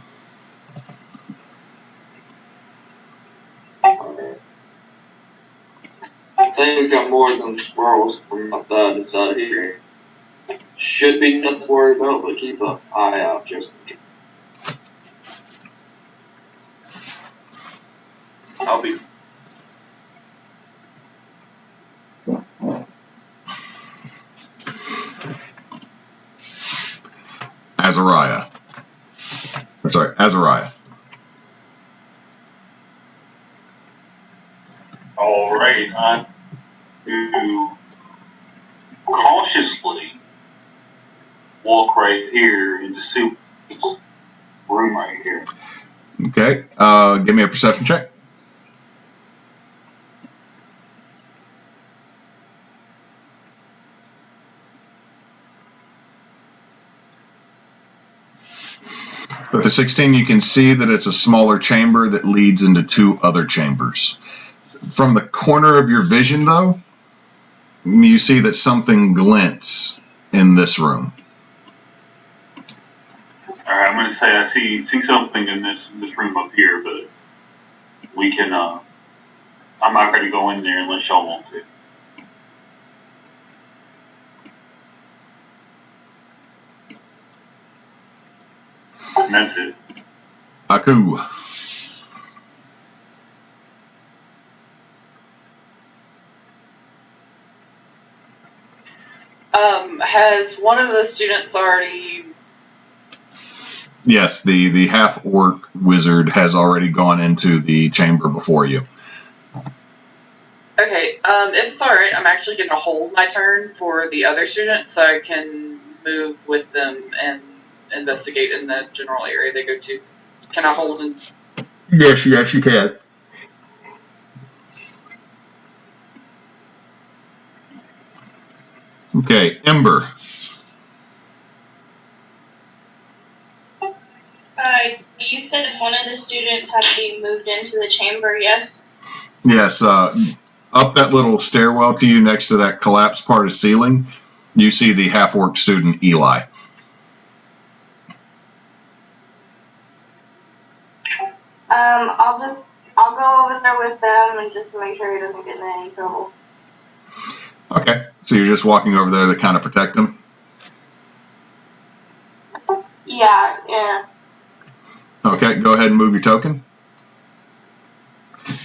I think we got more than squirrels from outside inside here. Should be nothing to worry about, but keep an eye out just in case. I'll be. Asariah. Asariah. All right, I'm to cautiously walk right here into Sue's room right here. Okay, give me a perception check. With the 16, you can see that it's a smaller chamber that leads into two other chambers. From the corner of your vision, though, you see that something glints in this room. All right, I'm going to say I see something in this room up here, but we can. I'm not going to go in there unless y'all want to. And that's it. Aku. Has one of the students already? Yes, the half-orc wizard has already gone into the chamber before you. Okay, if it's alright, I'm actually going to hold my turn for the other student so I can move with them and investigate in the general area they go to. Can I hold and... Yes, you can. Okay, Ember. You said one of the students had to be moved into the chamber, yes? Yes, up that little stairwell to you next to that collapsed part of ceiling, you see the half-orc student, Eli. I'll go over there with them and just make sure he doesn't get in any trouble. Okay, so you're just walking over there to kind of protect him? Yeah. Okay, go ahead and move your token.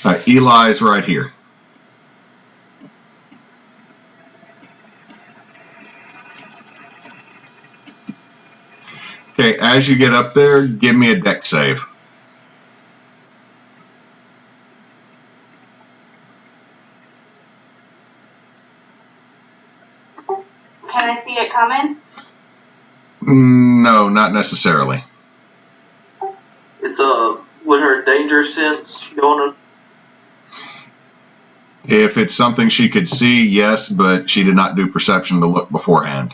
Eli's right here. Okay, as you get up there, give me a dex save. Can I see it coming? No, not necessarily. It's with her danger sense going to. If it's something she could see, yes, but she did not do perception to look beforehand.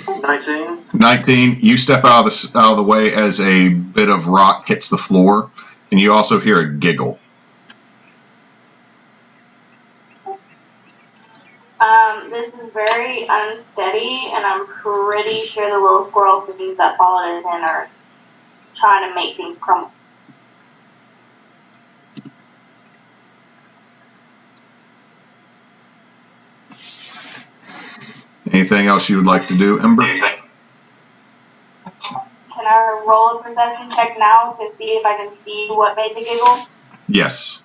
$19. 19, you step out of the way as a bit of rock hits the floor, and you also hear a giggle. This is very unsteady, and I'm pretty sure the little squirrel things that Paladin is in are trying to make things crumble. Anything else you would like to do, Ember? Can I roll a perception check now to see if I can see what made the giggle? Yes.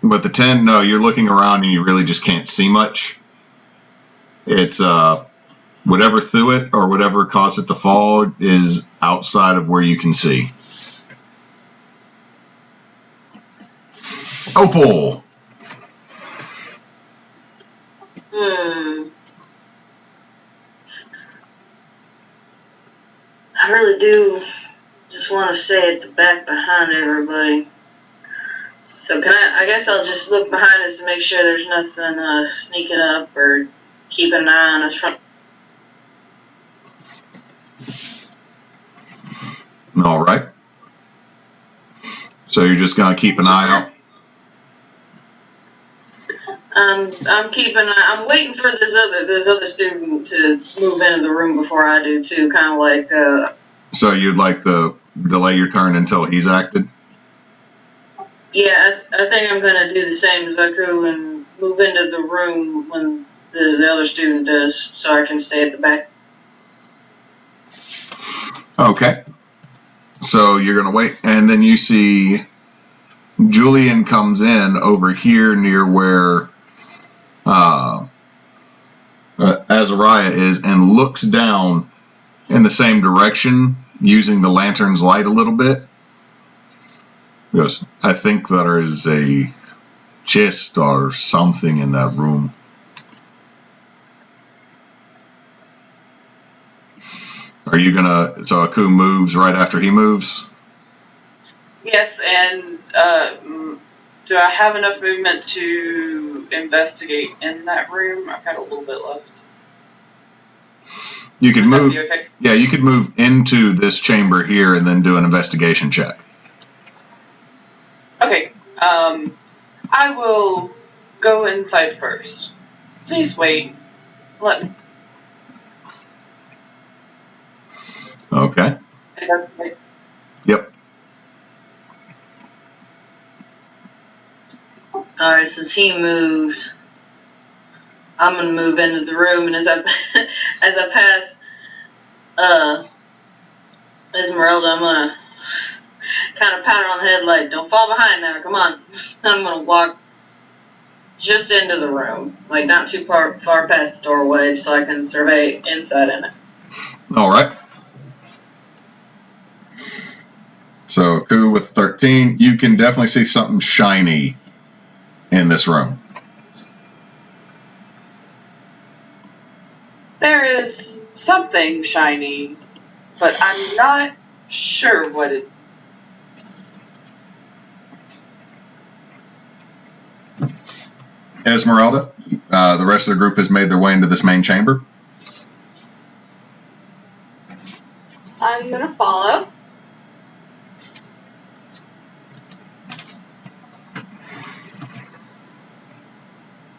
With the 10, no, you're looking around and you really just can't see much. It's whatever threw it or whatever caused it to fall is outside of where you can see. Opal. I really do just want to stay at the back behind everybody. So I guess I'll just look behind us to make sure there's nothing sneaking up or keeping an eye on us from. All right. So you're just going to keep an eye out? I'm waiting for this other student to move into the room before I do too, kind of like. So you'd like to delay your turn until he's acted? Yeah, I think I'm gonna do the same as Aku and move into the room when the other student does, so I can stay at the back. Okay. So you're gonna wait, and then you see Julian comes in over here near where Asariah is and looks down in the same direction using the lantern's light a little bit. He goes, I think there is a chest or something in that room. Are you gonna, so Aku moves right after he moves? Yes, and do I have enough movement to investigate in that room? I've got a little bit left. You could move, okay? Yeah, you could move into this chamber here and then do an investigation check. Okay, I will go inside first. Please wait. Let me. Okay. Yep. Alright, since he moved, I'm gonna move into the room, and as I pass Esmeralda, I'm gonna kind of pat her on the head like, don't fall behind now, come on. I'm gonna walk just into the room, like not too far past the doorway, so I can survey inside in it. All right. So Ku with 13, you can definitely see something shiny in this room. There is something shiny, but I'm not sure what it. Esmeralda, the rest of the group has made their way into this main chamber. I'm gonna follow.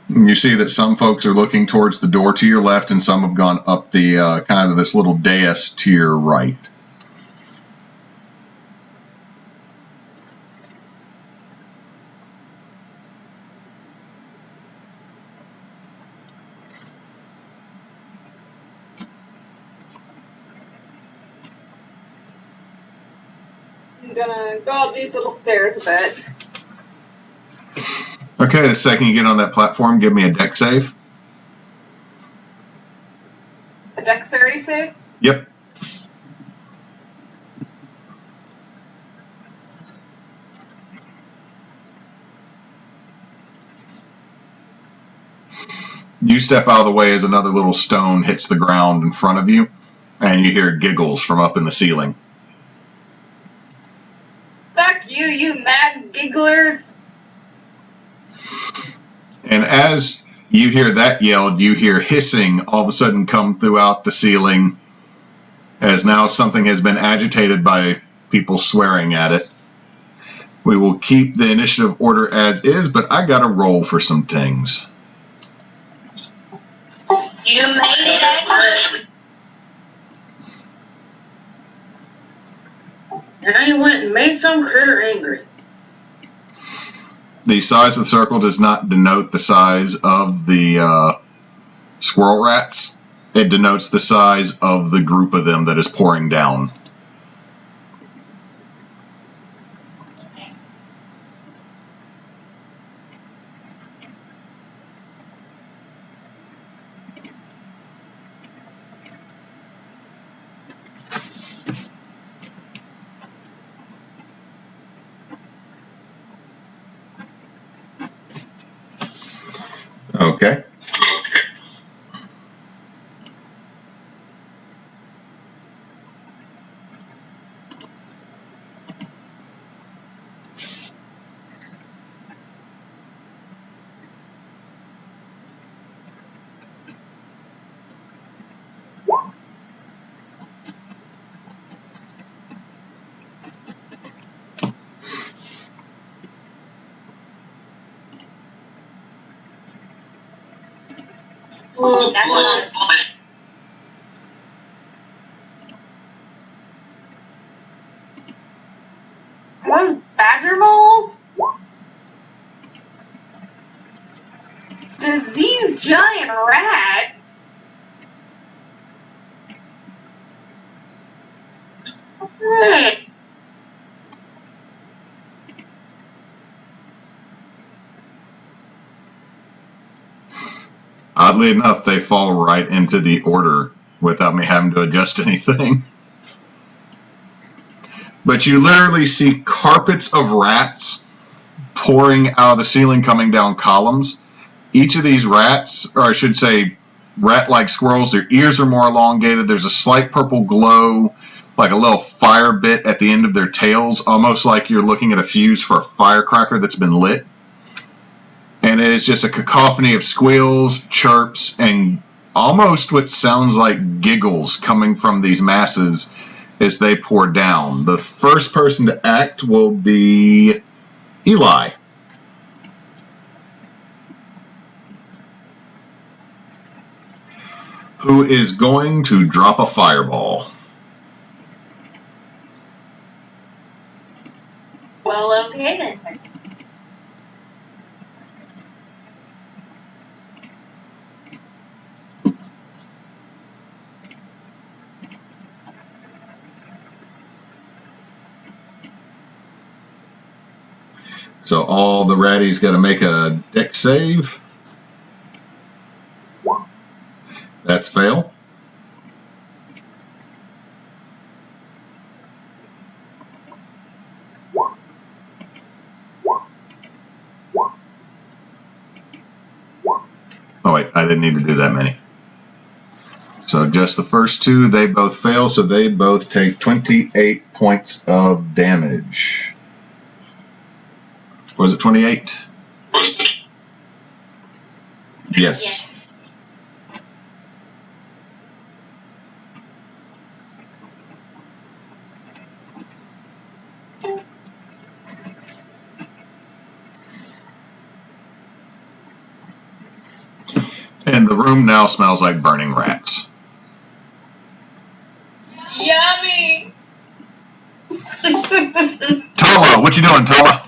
You see that some folks are looking towards the door to your left, and some have gone up the kind of this little dais to your right. I'm gonna go up these little stairs a bit. Okay, the second you get on that platform, give me a dex save. A dexterity save? Yep. You step out of the way as another little stone hits the ground in front of you, and you hear giggles from up in the ceiling. Fuck you, you mad gigglers! And as you hear that yelled, you hear hissing all of a sudden come throughout the ceiling, as now something has been agitated by people swearing at it. We will keep the initiative order as is, but I got to roll for some things. You made it. went and made some critter angry. The size of the circle does not denote the size of the squirrel rats. It denotes the size of the group of them that is pouring down. Okay. That's a lot of fun. Those badger moles? Diseased giant rat? Oddly enough, they fall right into the order without me having to adjust anything. But you literally see carpets of rats pouring out of the ceiling, coming down columns. Each of these rats, or I should say rat-like squirrels, their ears are more elongated. There's a slight purple glow, like a little fire bit at the end of their tails, almost like you're looking at a fuse for a firecracker that's been lit. And it is just a cacophony of squeals, chirps, and almost what sounds like giggles coming from these masses as they pour down. The first person to act will be Eli. Who is going to drop a fireball. Well, okay then. So all the ratties got to make a dex save. That's fail. Oh wait, I didn't need to do that many. So just the first two, they both fail, so they both take 28 points of damage. Was it 28? Yes. And the room now smells like burning rats. Yummy! Tola, what you doing, Tola?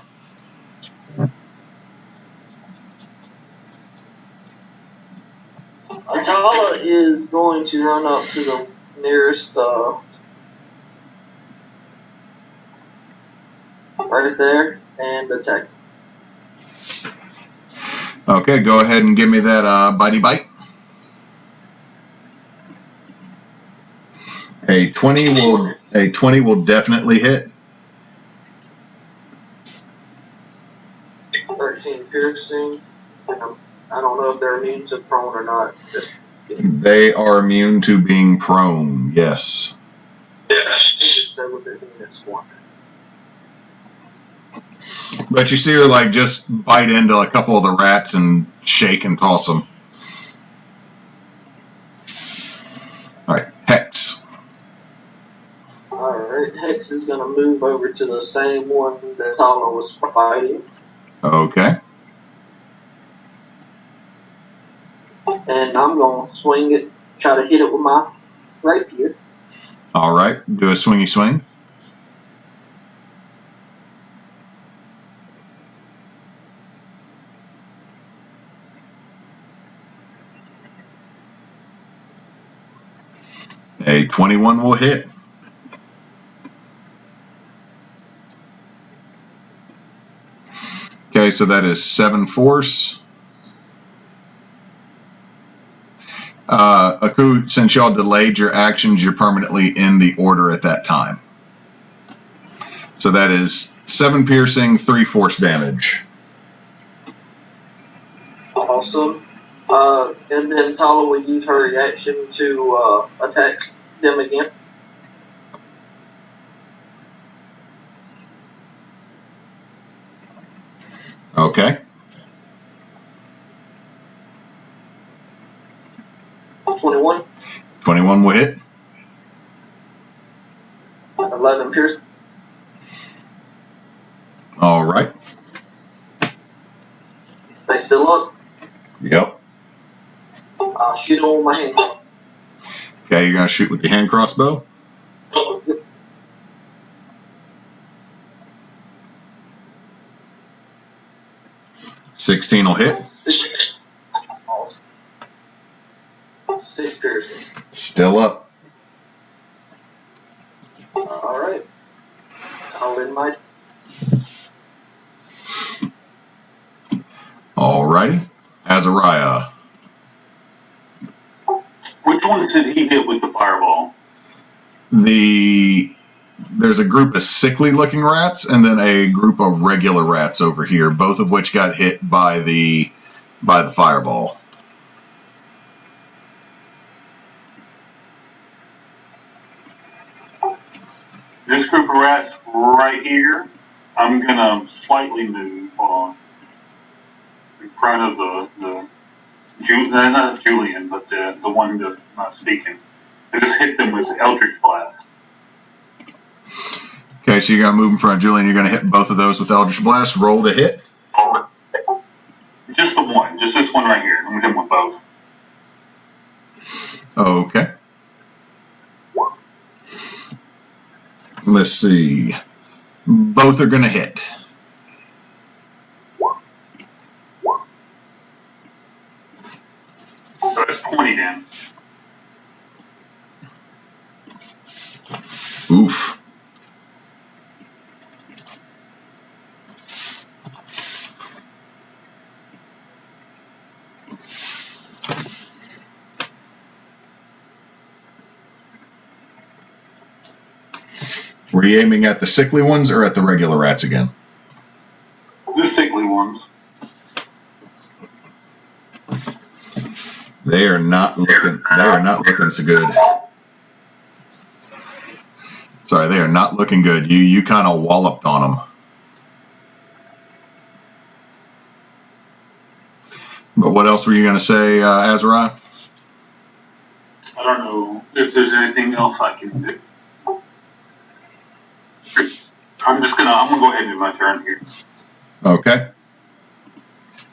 Atala is going to run up to the nearest, right there, and attack. Okay, go ahead and give me that bitey bite. A 20 will definitely hit. 13 piercing. I don't know if they're immune to prone or not. They are immune to being prone, yes. But you see her like just bite into a couple of the rats and shake and toss them. Alright, Hex. Alright, Hex is going to move over to the same one that Tala was fighting. Okay. And I'm going to swing it, try to hit it with my rapier. Alright, do a swingy swing. A 21 will hit. Okay, so that is 7 force. Aku, since y'all delayed your actions, you're permanently in the order at that time. So that is 7 piercing, 3 force damage. Awesome. And then Tala will use her reaction to attack them again. Okay. 21. 21 will hit. 11 pierce. All right. They still up. Yep. I'll shoot them with my hand. Okay, you're going to shoot with the hand crossbow. 16 will hit. 6 piercing. Still up. Alright. I'll end my. Alrighty. Asariah. Which one did he hit with the fireball? There's a group of sickly looking rats and then a group of regular rats over here, both of which got hit by the fireball. This group of rats right here, I'm gonna slightly move in front of not Julian, but the one that's not speaking. I just hit them with Eldritch Blast. Okay, so you're going to move in front of Julian. You're going to hit both of those with Eldritch Blast. Roll to hit. Just the one. Just this one right here. I'm going to hit them with both. Okay. Let's see. Both are going to hit. So that's 20 then. Oof. Were you aiming at the sickly ones or at the regular rats again? The sickly ones. They are not looking so good. Sorry, they are not looking good. You kind of walloped on them. But what else were you going to say, Asariah? I don't know if there's anything else I can do. I'm gonna go ahead and do my turn here. Okay.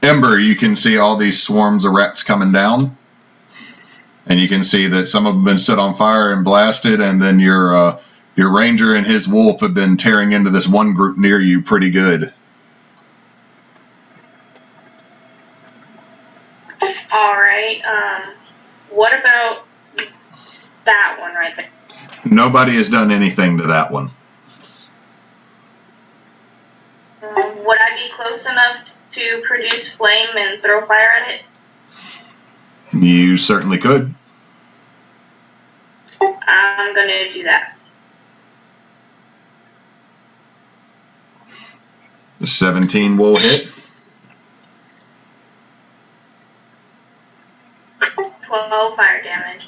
Ember, you can see all these swarms of rats coming down. And you can see that some of them have been set on fire and blasted, and then your ranger and his wolf have been tearing into this one group near you pretty good. Alright, what about that one right there? Nobody has done anything to that one. Would I be close enough to produce flame and throw fire at it? You certainly could. I'm gonna do that. The 17 will hit. 12 fire damage.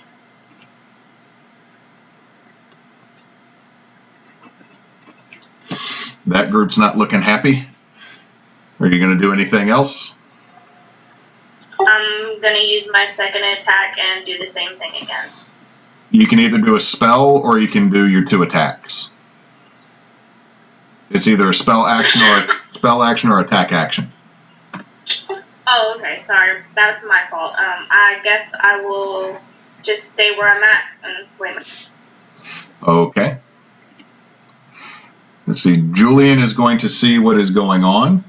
That group's not looking happy. Are you going to do anything else? I'm gonna use my second attack and do the same thing again. You can either do a spell or you can do your 2 attacks. It's either a spell action or attack action. Oh, okay, sorry. That's my fault. I guess I will just stay where I'm at and wait. Okay. Let's see. Julian is going to see what is going on.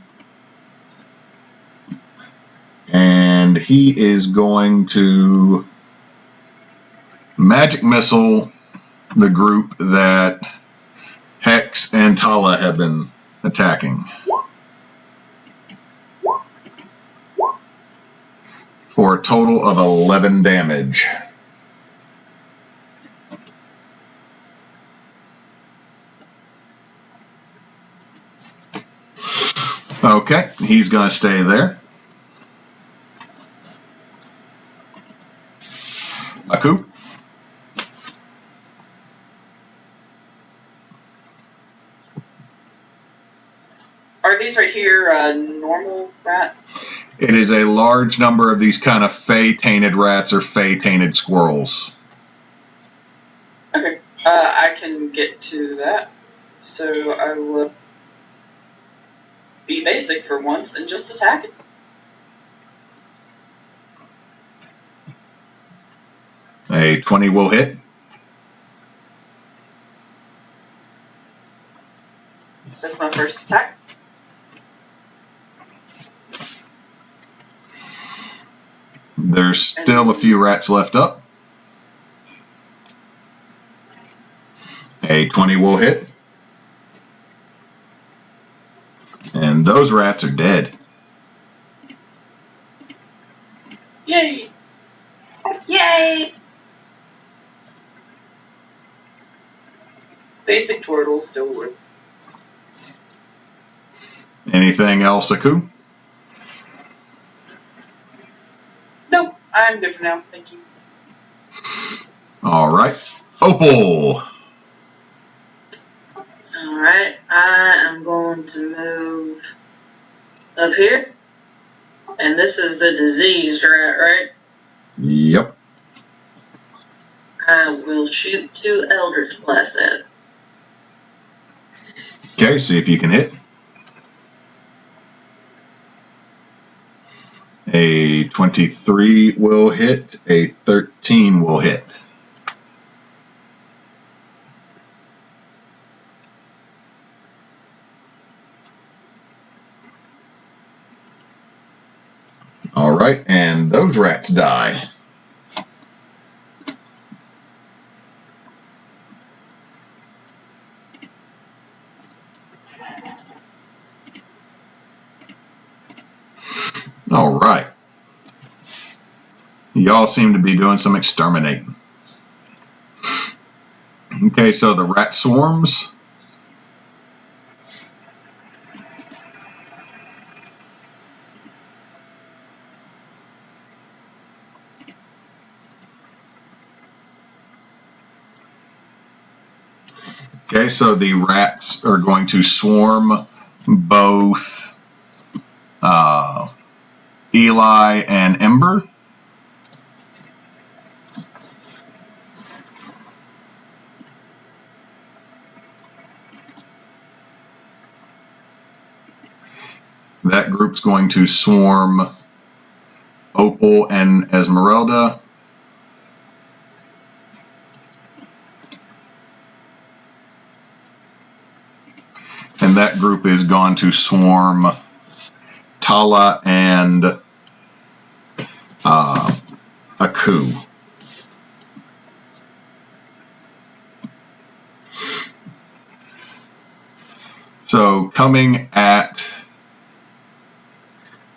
And he is going to magic missile the group that Hex and Tala have been attacking. For a total of 11 damage. Okay, he's going to stay there. Aku? Are these right here normal rats? It is a large number of these kind of fey-tainted rats or fey-tainted squirrels. Okay, I can get to that. So I will be basic for once and just attack it. A 20 will hit. That's my first attack. There's still a few rats left up. A 20 will hit. And those rats are dead. Yay! Yay! Basic turtle still worth. Anything else, Aku? Nope, I'm good for now. Thank you. All right. Opal. Alright, I am going to move up here. And this is the diseased rat, right? Yep. I will shoot 2 Eldritch Blasts at it. Okay, see if you can hit. A 23 will hit. A 13 will hit. All right, and those rats die. All right. Y'all seem to be doing some exterminating. Okay, so the rat swarms. Okay, so the rats are going to swarm both Eli and Ember. That group's going to swarm Opal and Esmeralda. And that group is going to swarm Tala and Aku. So coming at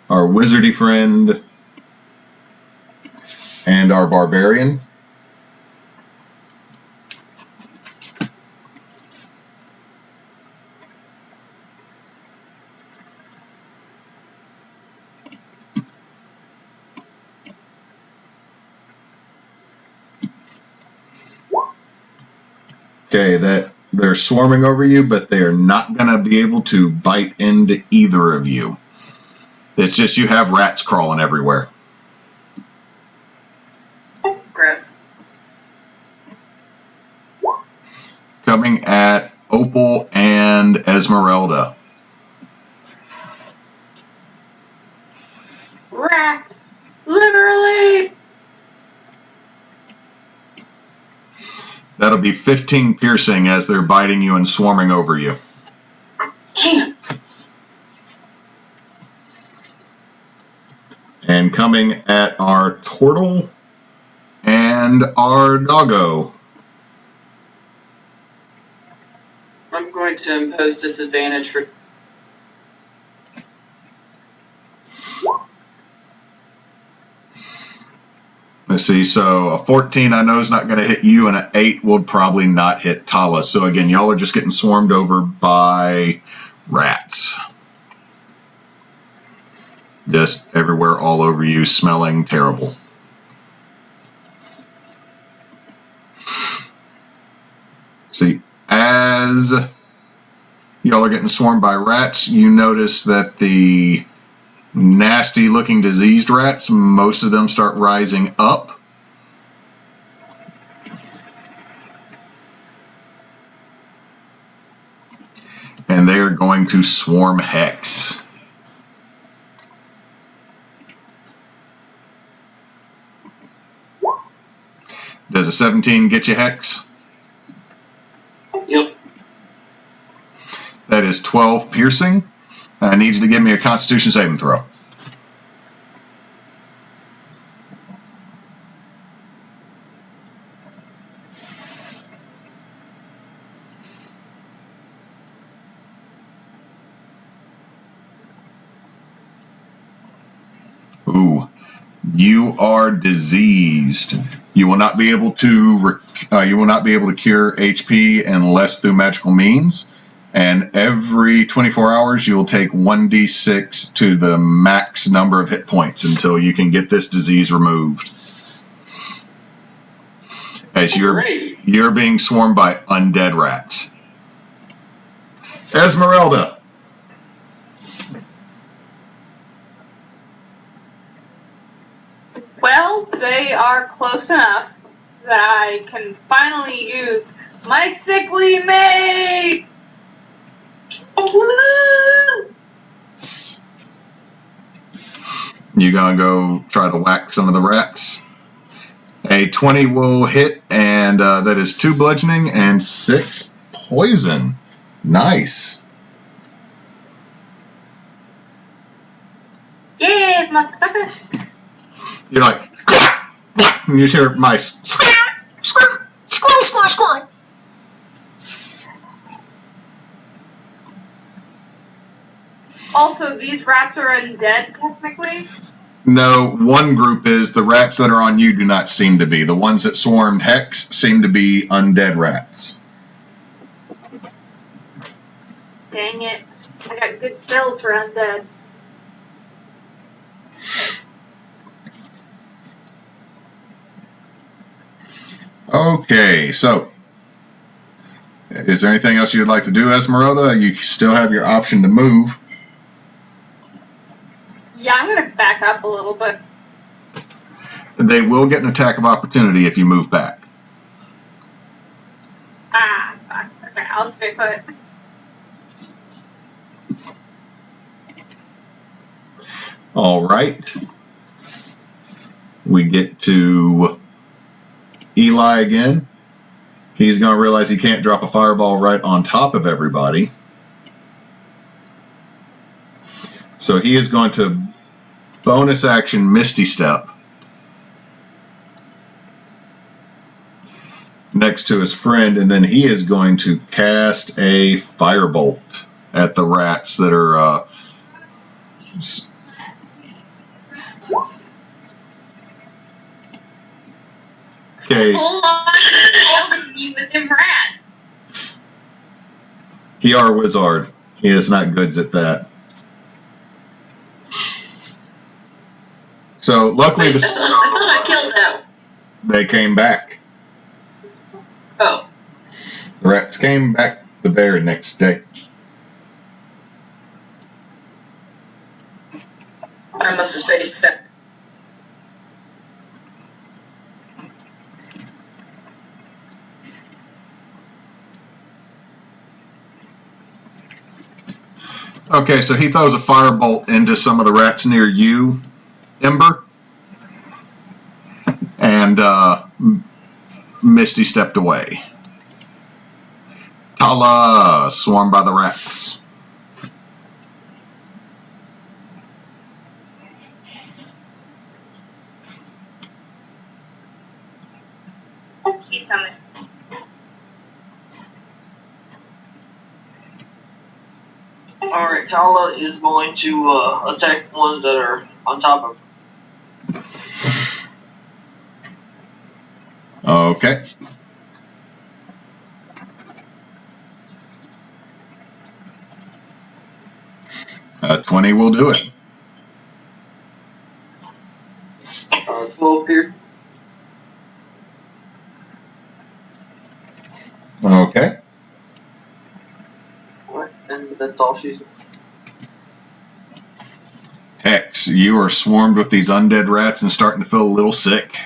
our wizardy friend and our barbarian. Okay, that they're swarming over you, but they are not going to be able to bite into either of you. It's just you have rats crawling everywhere. Grab. Coming at Opal and Esmeralda. Rats! Literally! That'll be 15 piercing as they're biting you and swarming over you. Damn! And coming at our turtle and And our doggo. I'm going to impose disadvantage for. Let's see, so a 14 I know is not going to hit you, and an 8 will probably not hit Tala. So again, y'all are just getting swarmed over by rats. Just everywhere, all over you, smelling terrible. See, as y'all are getting swarmed by rats, you notice that the nasty looking diseased rats, most of them start rising up. And they are going to swarm Hex. Does a 17 get you, Hex? Yep. That is 12 piercing. I need you to give me a Constitution saving throw. Ooh, you are diseased. You will not be able to cure HP unless through magical means. And every 24 hours, you'll take 1d6 to the max number of hit points until you can get this disease removed. As you're being swarmed by undead rats. Esmeralda. Well, they are close enough that I can finally use my sickly mate! Woo! You gonna go try to whack some of the rats? A 20 will hit, and that is 2 bludgeoning and 6 poison. Nice. Yeah, motherfucker! You're like, and you hear mice. Squirrel, squirrel, squirrel, squirrel. Also, these rats are undead, technically? No, one group is. The rats that are on you do not seem to be. The ones that swarmed Hex seem to be undead rats. Dang it. I got good spells for undead. Okay, so is there anything else you'd like to do, Esmeralda? You still have your option to move. Yeah, I'm gonna back up a little bit. They will get an attack of opportunity if you move back. Ah, fuck. Okay, I'll stay put. All right. We get to Eli again. He's going to realize he can't drop a fireball right on top of everybody. So he is going to bonus action Misty Step next to his friend, and then he is going to cast a firebolt at the rats that are okay. Hold on, you with them rats. He are a wizard. He is not goods at that. So luckily I thought I killed them. they came back. Oh. The rats came back the very next day. I must have spaced that. Okay, so he throws a firebolt into some of the rats near you, Ember, and Misty stepped away. Tala, swarmed by the rats. coming. Alright, Tala is going to attack the ones that are on top of her. Okay. A 20 will do it. 12 here. Okay. Alright, and that's all she's. Hex, you are swarmed with these undead rats and starting to feel a little sick.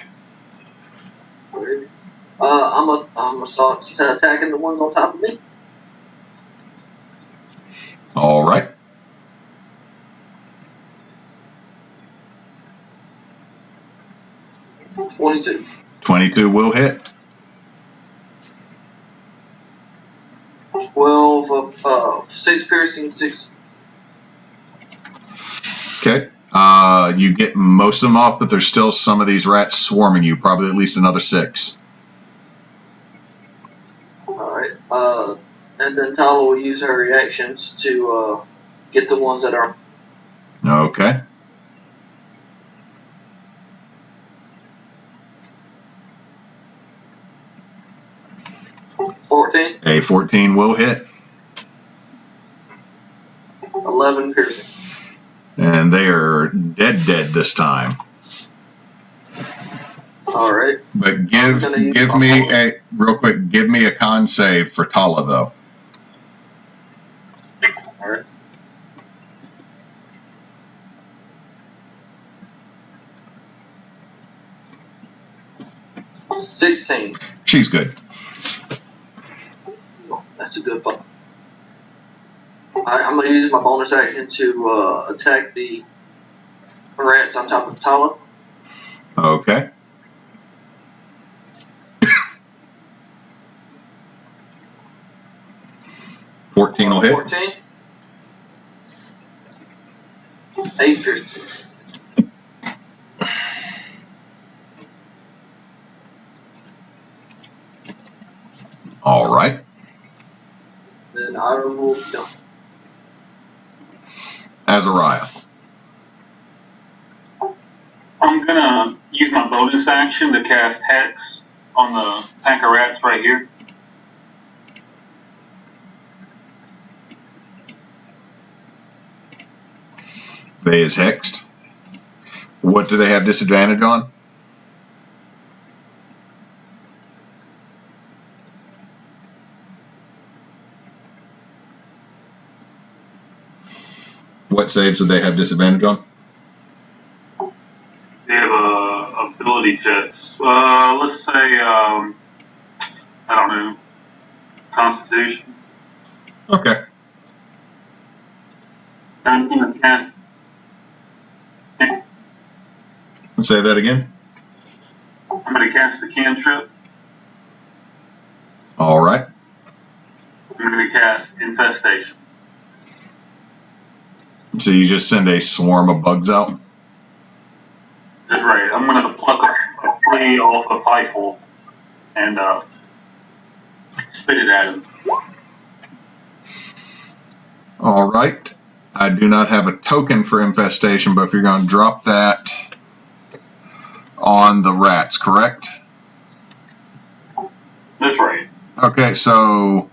I'm gonna start attacking the ones on top of me. All right. – 22. 22 will hit. 12 of 6 piercing, 6. Okay. You get most of them off, but there's still some of these rats swarming you. Probably at least another 6. Alright. And then Tala will use her reactions to get the ones that are. Okay. A 14 will hit. 11 piercing. And they are dead this time. Alright. But give me a real quick. Give me a con save for Tala though. Alright. – 16. She's good. That's a good one. I'm going to use my bonus action to attack the rats on top of Tala. Okay. $14 will hit. 14. 8 piercing. All right. Then I will jump. Asariah. I'm gonna use my bonus action to cast Hex on the pack of rats right here. They is hexed. What do they have disadvantage on? What saves would they have disadvantage on? They have ability checks. Let's say, I don't know, Constitution. Okay. I'm gonna cast. Say that again. I'm gonna cast the cantrip. All right. I'm gonna cast Infestation. So you just send a swarm of bugs out? That's right. I'm gonna pluck a flea off a rifle and spit it at him. All right. I do not have a token for infestation, but if you're going to drop that on the rats, correct? That's right. Okay, so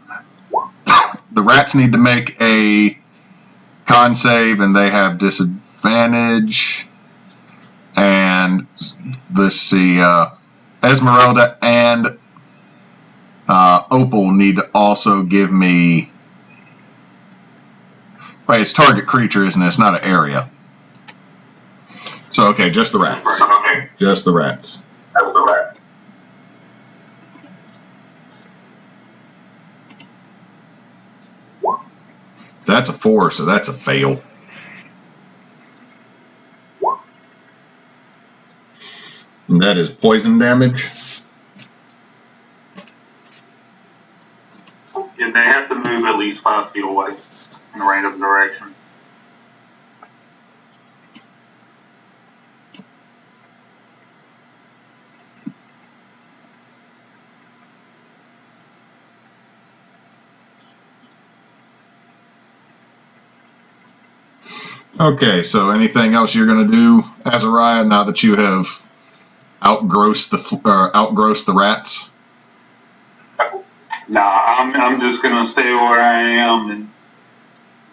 the rats need to make a con save, and they have disadvantage. And let's see, Esmeralda and Opal need to also give me. Wait, it's target creature, isn't it? It's not an area. So okay, just the rats. Okay. Just the rats. That's the rat. That's a 4, so that's a fail. And that is poison damage. And they have to move at least 5 feet away in a random direction. Okay, so anything else you're going to do, Asariah, now that you have outgrossed the rats? Nah, I'm just gonna stay where I am and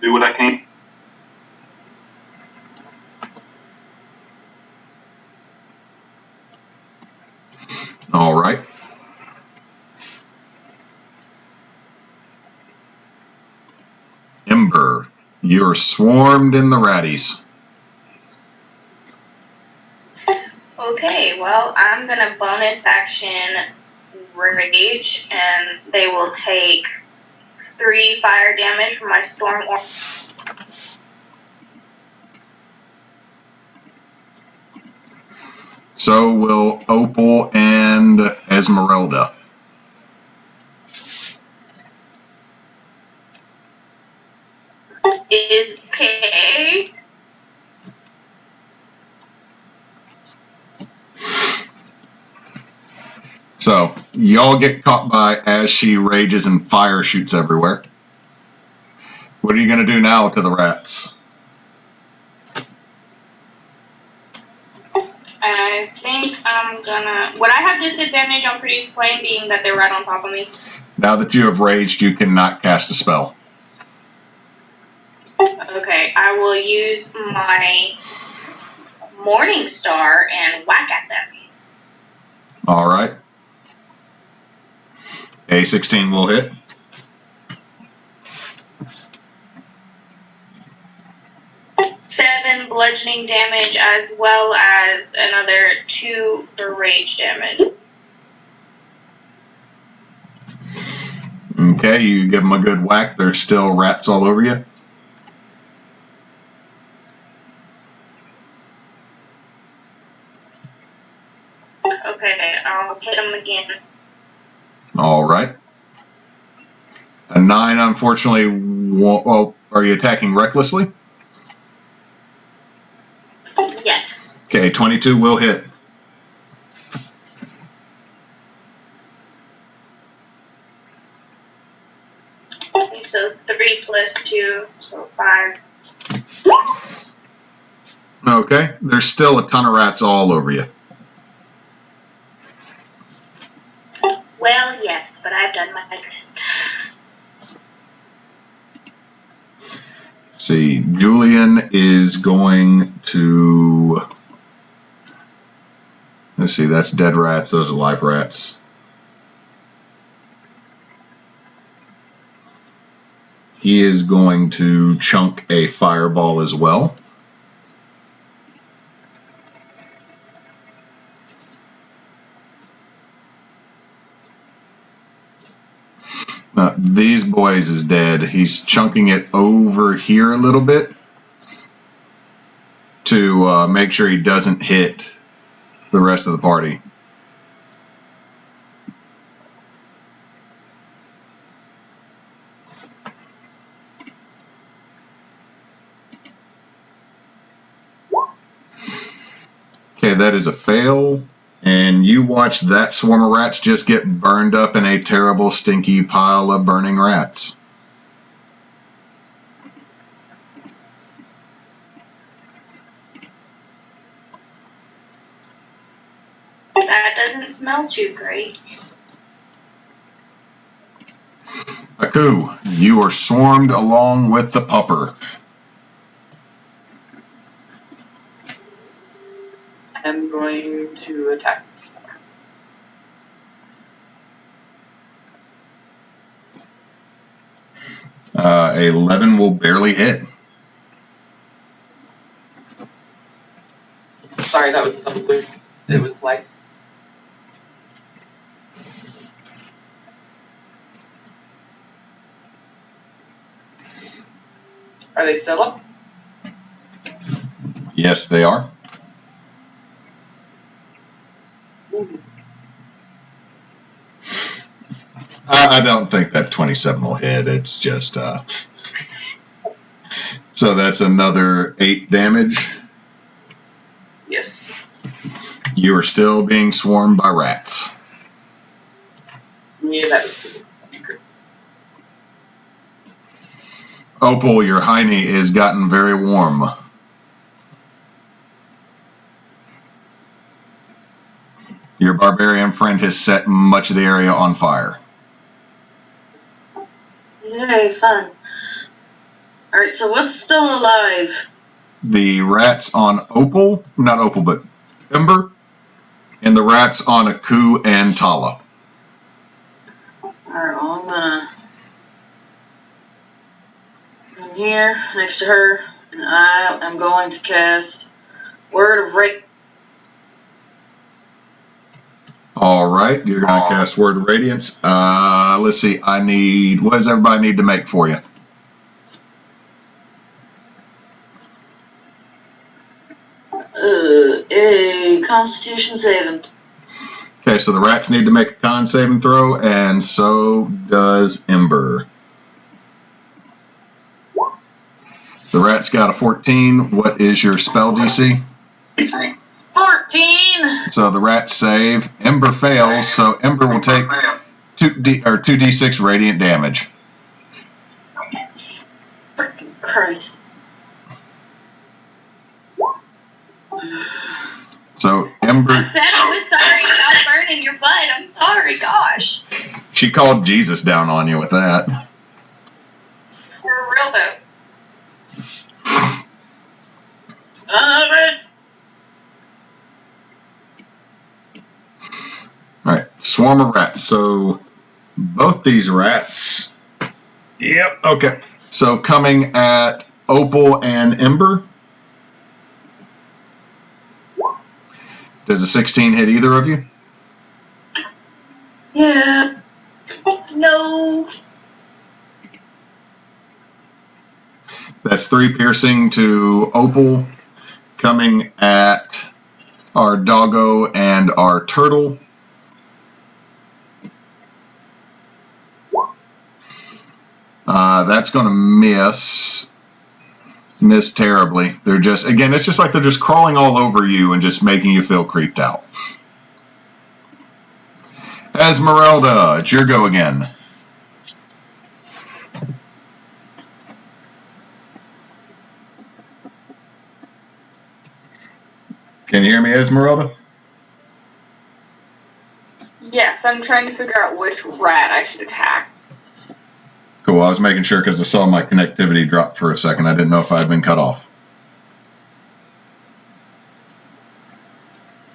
do what I can. All right. Ember, you're swarmed in the ratties. Okay, well, I'm gonna bonus action rage, and they will take 3 fire damage from my storm orb. So will Opal and Esmeralda. Is okay. So y'all get caught by as she rages and fire shoots everywhere. What are you going to do now to the rats? I think I'm gonna. Would I have disadvantage on produce flame, being that they're right on top of me? Now that you have raged, you cannot cast a spell. Okay, I will use my Morning Star and whack at them. All right. A 16 will hit. Seven bludgeoning damage, as well as another 2 for rage damage. Okay, you give them a good whack. There's still rats all over you. Okay, I'll hit them again. All right. A 9, unfortunately, well, are you attacking recklessly? Yes. Okay, 22 will hit. Okay, so 3 plus 2, so 5. Okay, there's still a ton of rats all over you. Well, yes, but I've done my best. See, Julian is going to. Let's see, that's dead rats. Those are live rats. He is going to chunk a fireball as well. These boys is dead. He's chunking it over here a little bit to make sure he doesn't hit the rest of the party. Okay, that is a fail. And you watch that swarm of rats just get burned up in a terrible, stinky pile of burning rats. That doesn't smell too great. Aku, you are swarmed along with the pupper. I'm going to attack. 11 will barely hit. Sorry, that was some blue. It was like. Are they still up? Yes, they are. I don't think that 27 will hit. It's just, so that's another 8 damage. Yes. You are still being swarmed by rats. Yeah, that was good. Opal, your hiney is gotten very warm. barbarian friend has set much of the area on fire. Yay, fun. Alright, so what's still alive? The rats on Opal, not Opal, but Ember, and the rats on Aku and Tala. Alright, well, I'm gonna... I'm here, next to her, and I am going to cast Word of Radiance. Alright, you're going to cast Word of Radiance. Let's see, what does everybody need to make for you? A Constitution saving. Okay, so the rats need to make a con saving throw, and so does Ember. The rats got a 14. What is your spell DC? 14! So the rats save. Ember fails, so Ember will take 2d6 radiant damage. Freaking Christ. So Ember, I said I was sorry about burning your butt. I'm sorry, gosh. she called Jesus down on you with that. For real though. Alright. Alright, swarm of rats. So both these rats. Yep, okay. So coming at Opal and Ember. Does a 16 hit either of you? Yeah. No. That's 3 piercing to Opal. Coming at our doggo and our turtle. That's going to miss. Miss terribly. They're just, again, it's just like they're just crawling all over you and just making you feel creeped out. Esmeralda, it's your go again. Can you hear me, Esmeralda? Yes, I'm trying to figure out which rat I should attack. Cool, I was making sure because I saw my connectivity drop for a second. I didn't know if I had been cut off.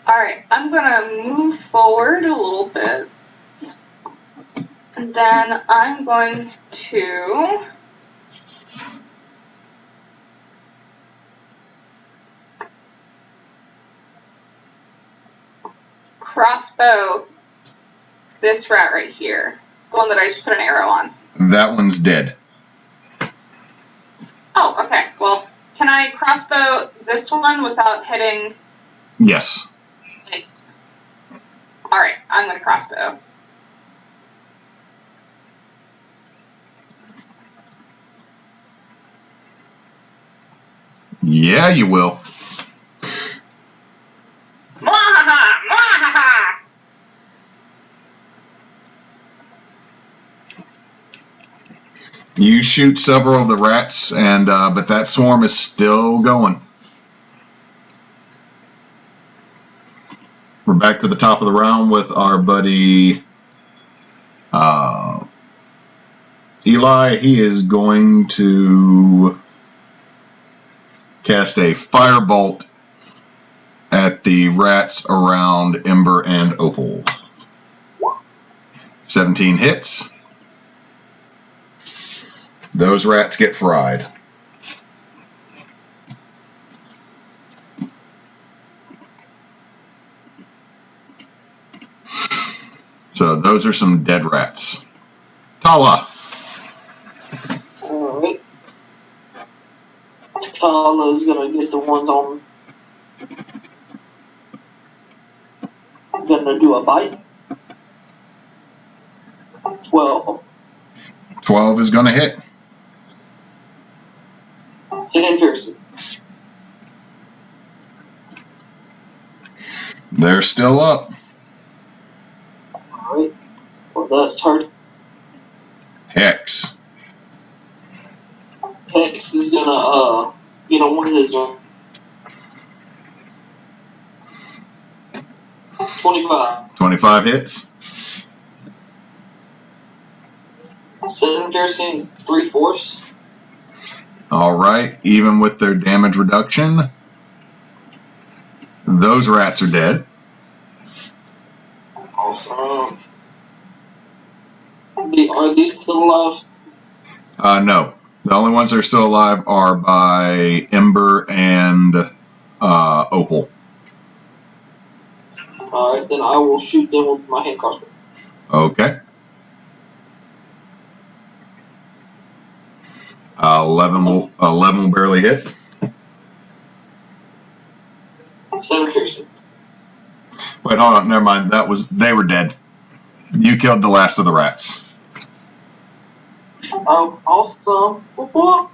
Alright, I'm gonna move forward a little bit. And then I'm going to crossbow this rat right here. The one that I just put an arrow on. That one's dead. Oh, okay. Well, can I crossbow this one without hitting? Yes. Alright, I'm gonna crossbow. Yeah, you will. Mwahaha! Mwahaha! You shoot several of the rats, and but that swarm is still going. We're back to the top of the round with our buddy Eli. He is going to cast a firebolt at the rats around Ember and Opal. 17 hits. Those rats get fried. So those are some dead rats. Tala. Alright. Tala's gonna get the ones on. Gonna do a bite. 12. 12 is going to hit. 10 piercing. They're still up. Alright. Well, that's hard. Hex. Hex is gonna, get on one of his, 25. 25 hits. 7 piercing, 3 force. Alright, even with their damage reduction, those rats are dead. Awesome. Are these still alive? No. The only ones that are still alive are by Ember and Opal. Alright, then I will shoot them with my hand crossbow. Okay. 11 will barely hit. 7 piercing. Wait, hold on. Never mind. They were dead. You killed the last of the rats. Oh, awesome. Whoop.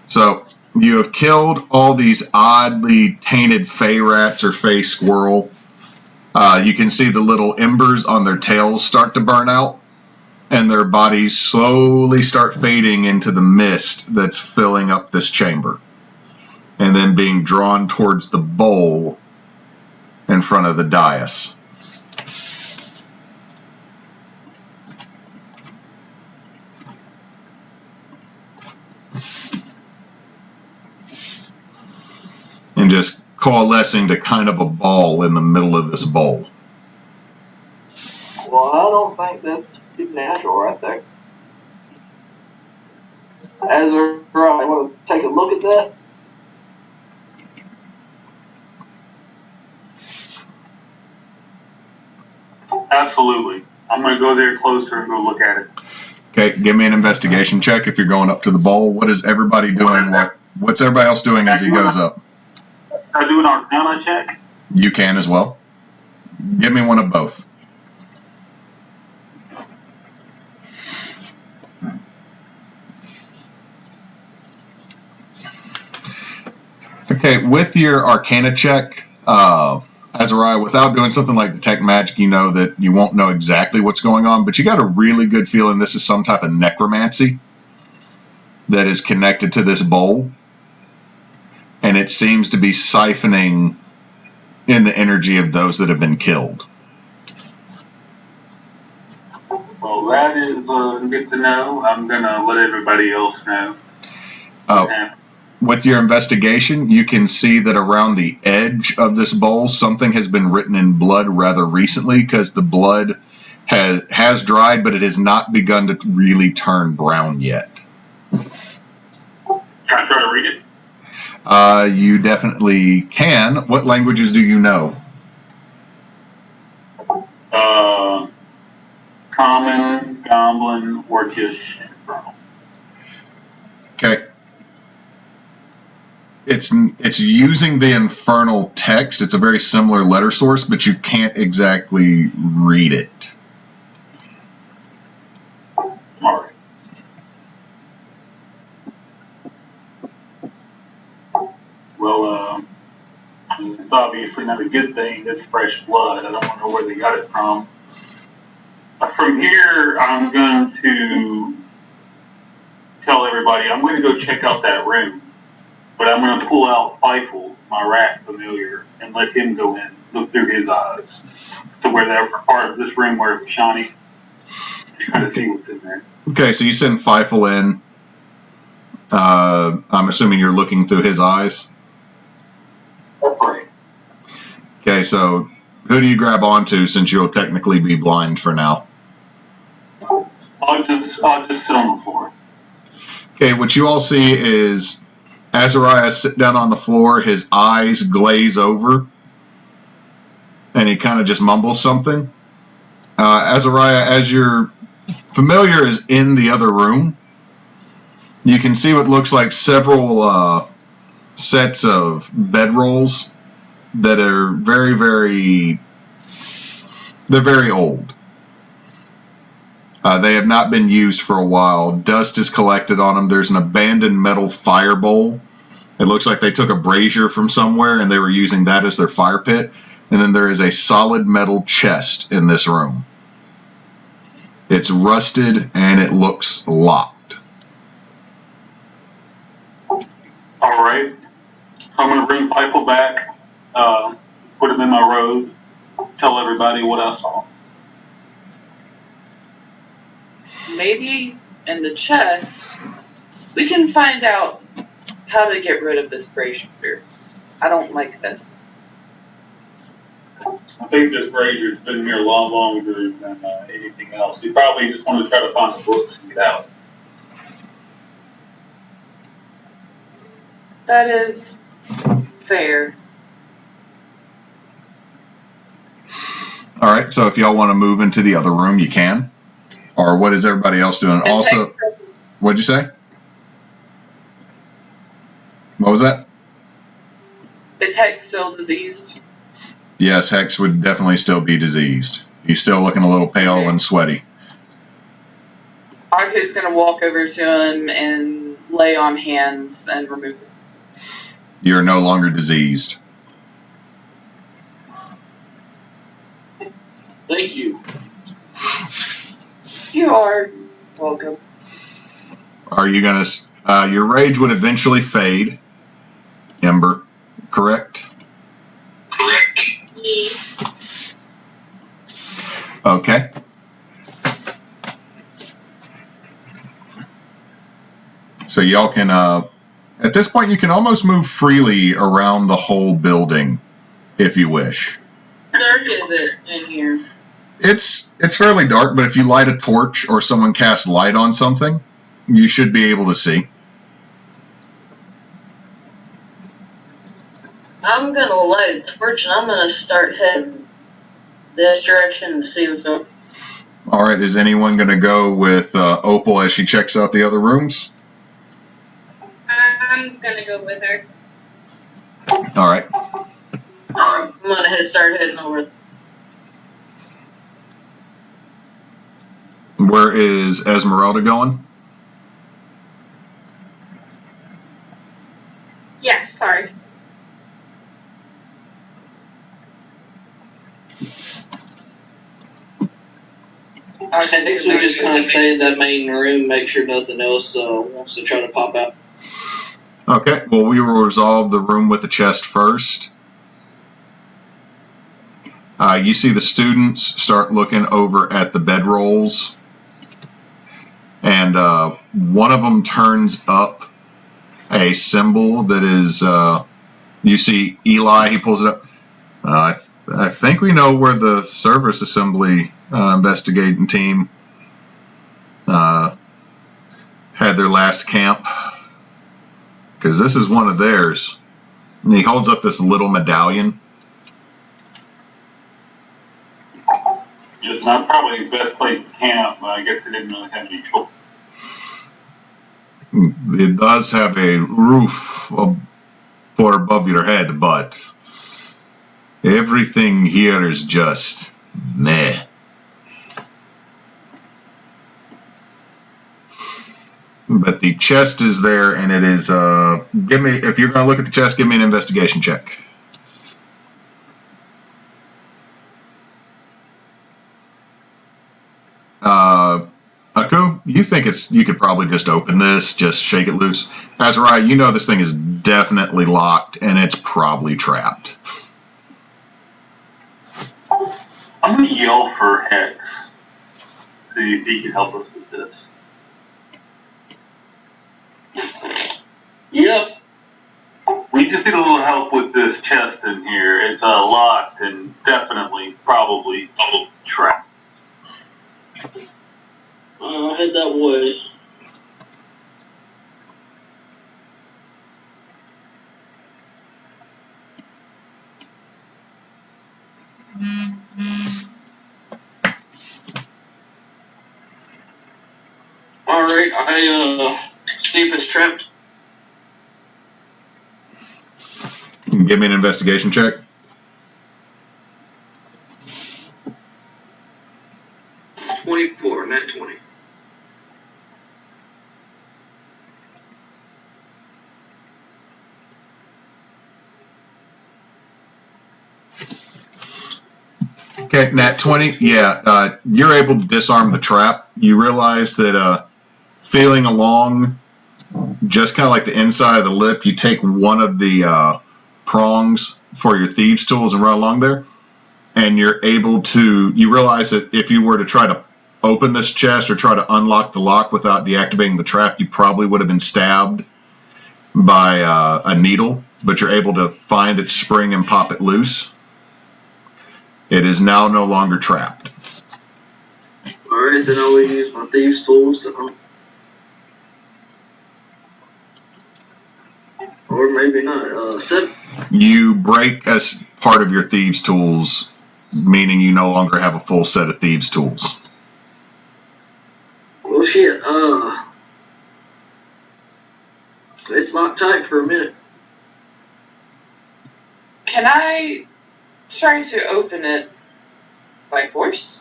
So you have killed all these oddly tainted fey rats or fey squirrel. You can see the little embers on their tails start to burn out, and their bodies slowly start fading into the mist that's filling up this chamber, and then being drawn towards the bowl in front of the dais. And just coalescing to kind of a ball in the middle of this bowl. Well, I don't think that's too natural right there. Azariah, I want to take a look at that. Absolutely. I'm going to go there closer and go look at it. Okay, give me an investigation check if you're going up to the bowl. What is everybody doing? What's everybody else doing as he goes up? Can I do an Arcana check? You can as well. Give me one of both. Okay, with your Arcana check, Asariah, without doing something like Detect Magic, you know that you won't know exactly what's going on, but you got a really good feeling this is some type of necromancy that is connected to this bowl, and it seems to be siphoning in the energy of those that have been killed. Well, that is good to know. I'm going to let everybody else know. With your investigation, you can see that around the edge of this bowl, something has been written in blood rather recently, because the blood has dried, but it has not begun to really turn brown yet. Can I try to read it? You definitely can. What languages do you know? Common, Goblin, Orcish, and Infernal. Okay. It's using the infernal text. It's a very similar letter source, but you can't exactly read it. All right. Well, it's obviously not a good thing. It's fresh blood. I don't know where they got it from. From here, I'm going to tell everybody I'm going to go check out that room. But I'm going to pull out Feifel, my rat familiar, and let him go in, look through his eyes, to where that part of this room where it was shiny, to kind of see what's in there. Okay, so you send Feifel in. I'm assuming you're looking through his eyes. That's right. Okay, so who do you grab onto, since you'll technically be blind for now? I'll just sit on the floor. Okay, what you all see is Asariah sit down on the floor, his eyes glaze over, and he kind of just mumbles something. Asariah, as your familiar is in the other room, you can see what looks like several sets of bedrolls that are they're very old. They have not been used for a while. Dust is collected on them. There's an abandoned metal fire bowl. It looks like they took a brazier from somewhere and they were using that as their fire pit. And then there is a solid metal chest in this room. It's rusted and it looks locked. All right. So I'm going to bring Feifel back, put him in my robe, tell everybody what I saw. Maybe in the chest, we can find out how to get rid of this brazier. I don't like this. I think this Brazier's been here a lot longer than anything else. He probably just wanted to try to find the books and get out. That is fair. All right, so if y'all want to move into the other room, you can. Or what is everybody else doing? And Also, what'd you say? What was that? Is Hex still diseased? Yes, Hex would definitely still be diseased. He's still looking a little pale and sweaty. Arthur's gonna walk over to him and lay on hands and remove it. You're no longer diseased. Thank you. You are welcome. Are you going to... your rage would eventually fade. Ember, correct? Yeah. Okay. So y'all can... at this point, you can almost move freely around the whole building, if you wish. How dark is it in here? It's fairly dark, but if you light a torch or someone casts light on something, you should be able to see. I'm gonna light a torch and I'm gonna start heading this direction to see what's going on. All right, is anyone going to go with Opal as she checks out the other rooms? I'm gonna go with her. All right. I'm gonna start heading over. Where is Esmeralda going? Yeah, sorry. I think we just kind of stay in that main room, make sure nothing else wants to try to pop out. Okay, well, we will resolve the room with the chest first. You see the students start looking over at the bedrolls, and one of them turns up a symbol that is, you see Eli, he pulls it up. I think we know where the service assembly investigating team had their last camp, because this is one of theirs. And he holds up this little medallion. It's not probably the best place to camp, but I guess they didn't really have any choice. It does have a roof for above your head, but everything here is just meh. But the chest is there, and it is, give me, if you're going to look at the chest, give me an investigation check. Aku, you think you could probably just open this, just shake it loose. Asariah, you know this thing is definitely locked, and it's probably trapped. I'm going to yell for Hex, see if he can help us with this. Yep. We just need a little help with this chest in here. It's locked and definitely, probably trapped. Head that way. Alright, I see if it's trapped. Give me an investigation check. Not 20. Okay, nat 20. Yeah, you're able to disarm the trap. You realize that feeling along, just kind of like the inside of the lip, you take one of the prongs for your thieves' tools and run along there, and you're able to, you realize that if you were to try to open this chest or try to unlock the lock without deactivating the trap, you probably would have been stabbed by a needle, but you're able to find its spring and pop it loose. It is now no longer trapped. Alright, then I will use my thieves' tools to or maybe not. 7. You break as part of your thieves' tools, meaning you no longer have a full set of thieves' tools. Well, shit. It's locked tight for a minute. Can I try to open it by force?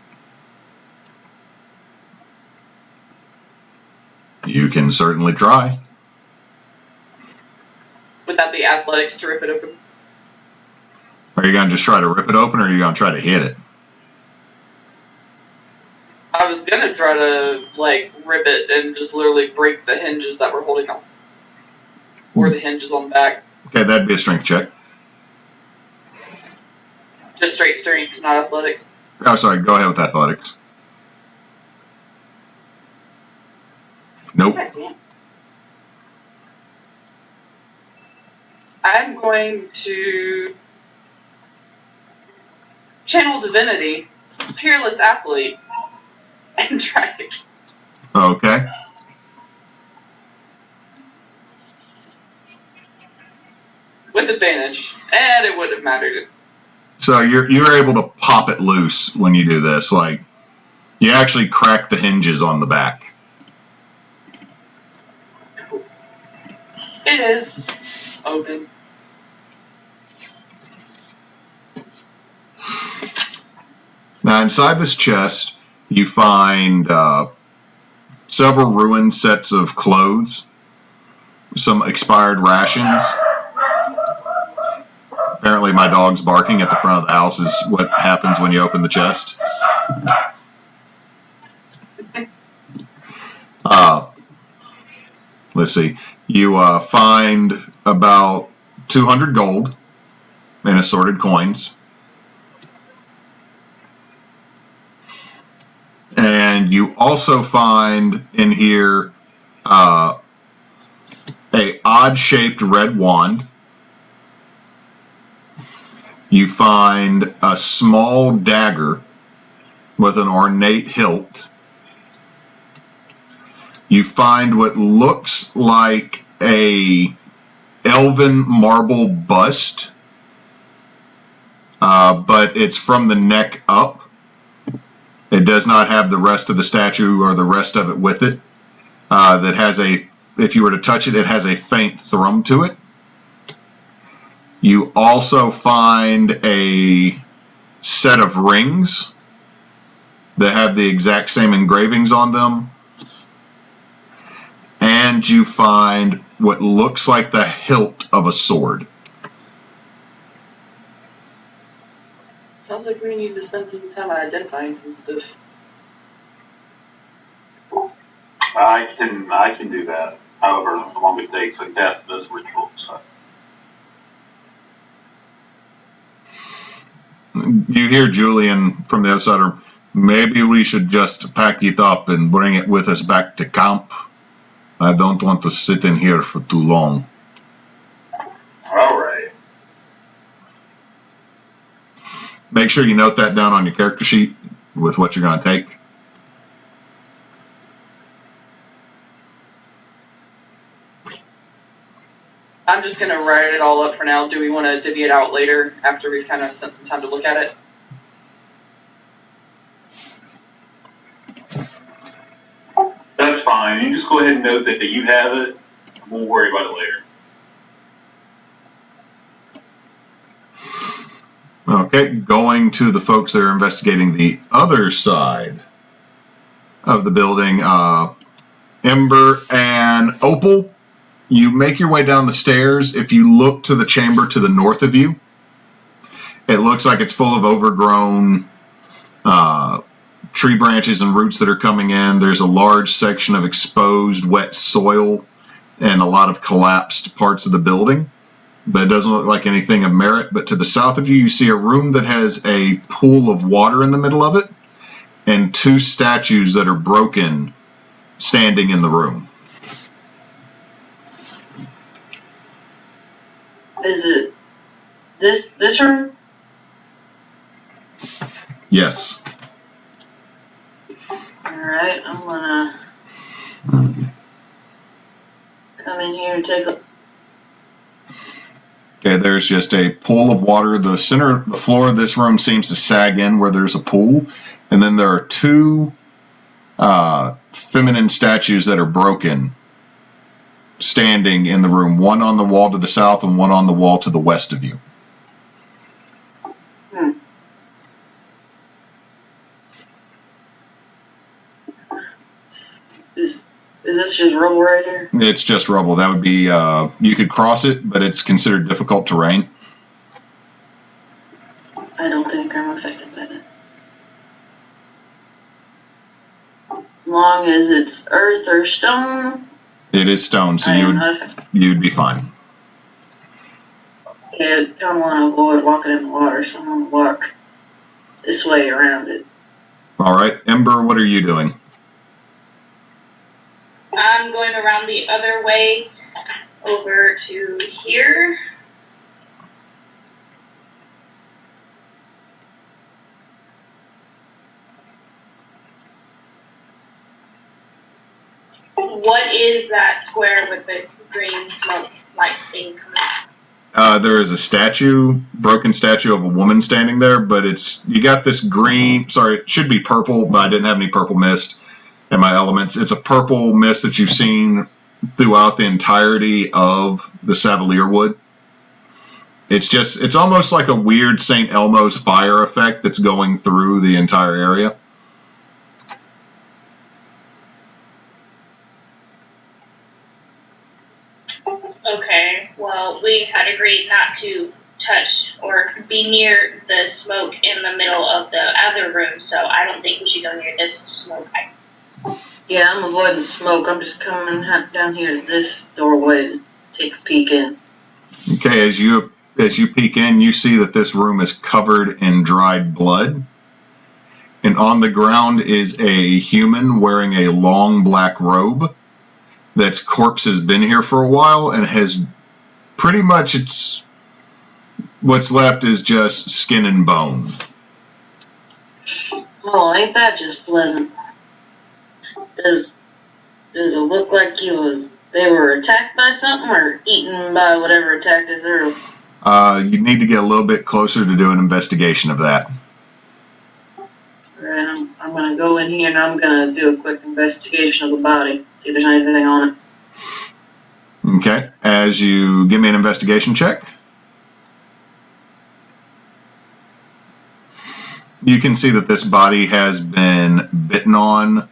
You can certainly try. Would that be athletics to rip it open? Are you going to just try to rip it open, or are you going to try to hit it? I was gonna try to, like, rip it and just literally break the hinges that were holding on. Or the hinges on the back. Okay, that'd be a strength check. Just straight strength, not athletics. Oh, sorry, go ahead with athletics. Nope. I'm going to channel divinity, peerless athlete, and try it. Okay. With advantage, and it wouldn't have mattered. So you're able to pop it loose when you do this. Like, you actually crack the hinges on the back. It is open. Now, inside this chest, you find several ruined sets of clothes, some expired rations. Apparently my dog's barking at the front of the house is what happens when you open the chest. Let's see. You find about 200 gold in assorted coins. And you also find in here a odd-shaped red wand. You find a small dagger with an ornate hilt. You find what looks like a elven marble bust, but it's from the neck up. It does not have the rest of the statue or the rest of it with it. That has a, if you were to touch it, it has a faint thrum to it. You also find a set of rings that have the exact same engravings on them. And you find what looks like the hilt of a sword. Sounds like we need to spend some time identifying some stuff. I can do that. However, how long it takes to cast this ritual. So. You hear Julian from the other side of, maybe we should just pack it up and bring it with us back to camp. I don't want to sit in here for too long. All right. Make sure you note that down on your character sheet with what you're going to take. I'm just going to write it all up for now. Do we want to divvy it out later after we've kind of spent some time to look at it? That's fine. You just go ahead and note that you have it. We'll worry about it later. Okay, going to the folks that are investigating the other side of the building, Ember and Opal, you make your way down the stairs. If you look to the chamber to the north of you, it looks like it's full of overgrown tree branches and roots that are coming in. There's a large section of exposed wet soil and a lot of collapsed parts of the building. but it doesn't look like anything of merit. But to the south of you, you see a room that has a pool of water in the middle of it and 2 statues that are broken standing in the room. Is it this room? Yes. Alright, I'm gonna come in here and take a... Okay, there's just a pool of water. The floor of this room seems to sag in where there's a pool. And then there are 2 feminine statues that are broken standing in the room. One on the wall to the south and one on the wall to the west of you. Is this just rubble right here? It's just rubble. That would be, you could cross it, but it's considered difficult terrain. I don't think I'm affected by that. As long as it's earth or stone. It is stone, so you'd be fine. Yeah, I don't want to avoid walking in the water, so I'm going to walk this way around it. All right, Ember, what are you doing? I'm going around the other way over to here. What is that square with the green smoke like thing coming out? There is a broken statue of a woman standing there, but you got this green, sorry, it should be purple, but I didn't have any purple mist in my elements. It's a purple mist that you've seen throughout the entirety of the Savalirwood. It's almost like a weird St. Elmo's fire effect that's going through the entire area. Okay, well, we had agreed not to touch or be near the smoke in the middle of the other room, so I don't think we should go near this smoke. Yeah, I'm avoiding the smoke. I'm just coming down here to this doorway to take a peek in. Okay, as you peek in, you see that this room is covered in dried blood. And on the ground is a human wearing a long black robe. That's corpse has been here for a while and has pretty much what's left is just skin and bone. Oh, ain't that just pleasant? Does it look like they were attacked by something or eaten by whatever attacked us earlier? You need to get a little bit closer to do an investigation of that. Alright, I'm gonna go in here and I'm gonna do a quick investigation of the body, see if there's anything on it. Okay, as you give me an investigation check. You can see that this body has been bitten on,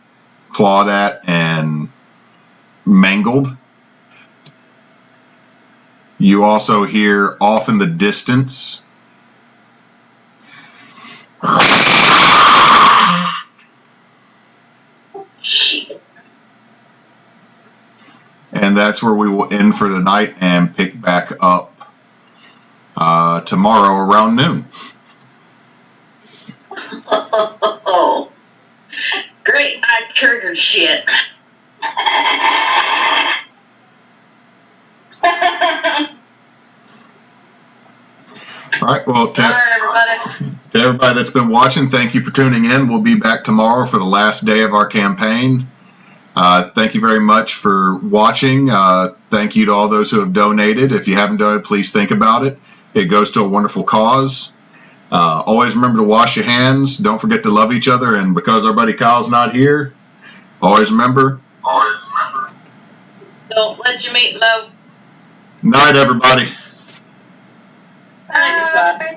clawed at, and mangled. You also hear off in the distance and that's where we will end for tonight and pick back up tomorrow around noon. Oh, great, I triggered shit. All right, well, Sorry, to everybody that's been watching, thank you for tuning in. We'll be back tomorrow for the last day of our campaign. Thank you very much for watching. Thank you to all those who have donated. If you haven't donated, please think about it. It goes to a wonderful cause. Always remember to wash your hands. Don't forget to love each other. And because our buddy Kyle's not here, always remember. Don't let your mate love. Night, everybody. Bye.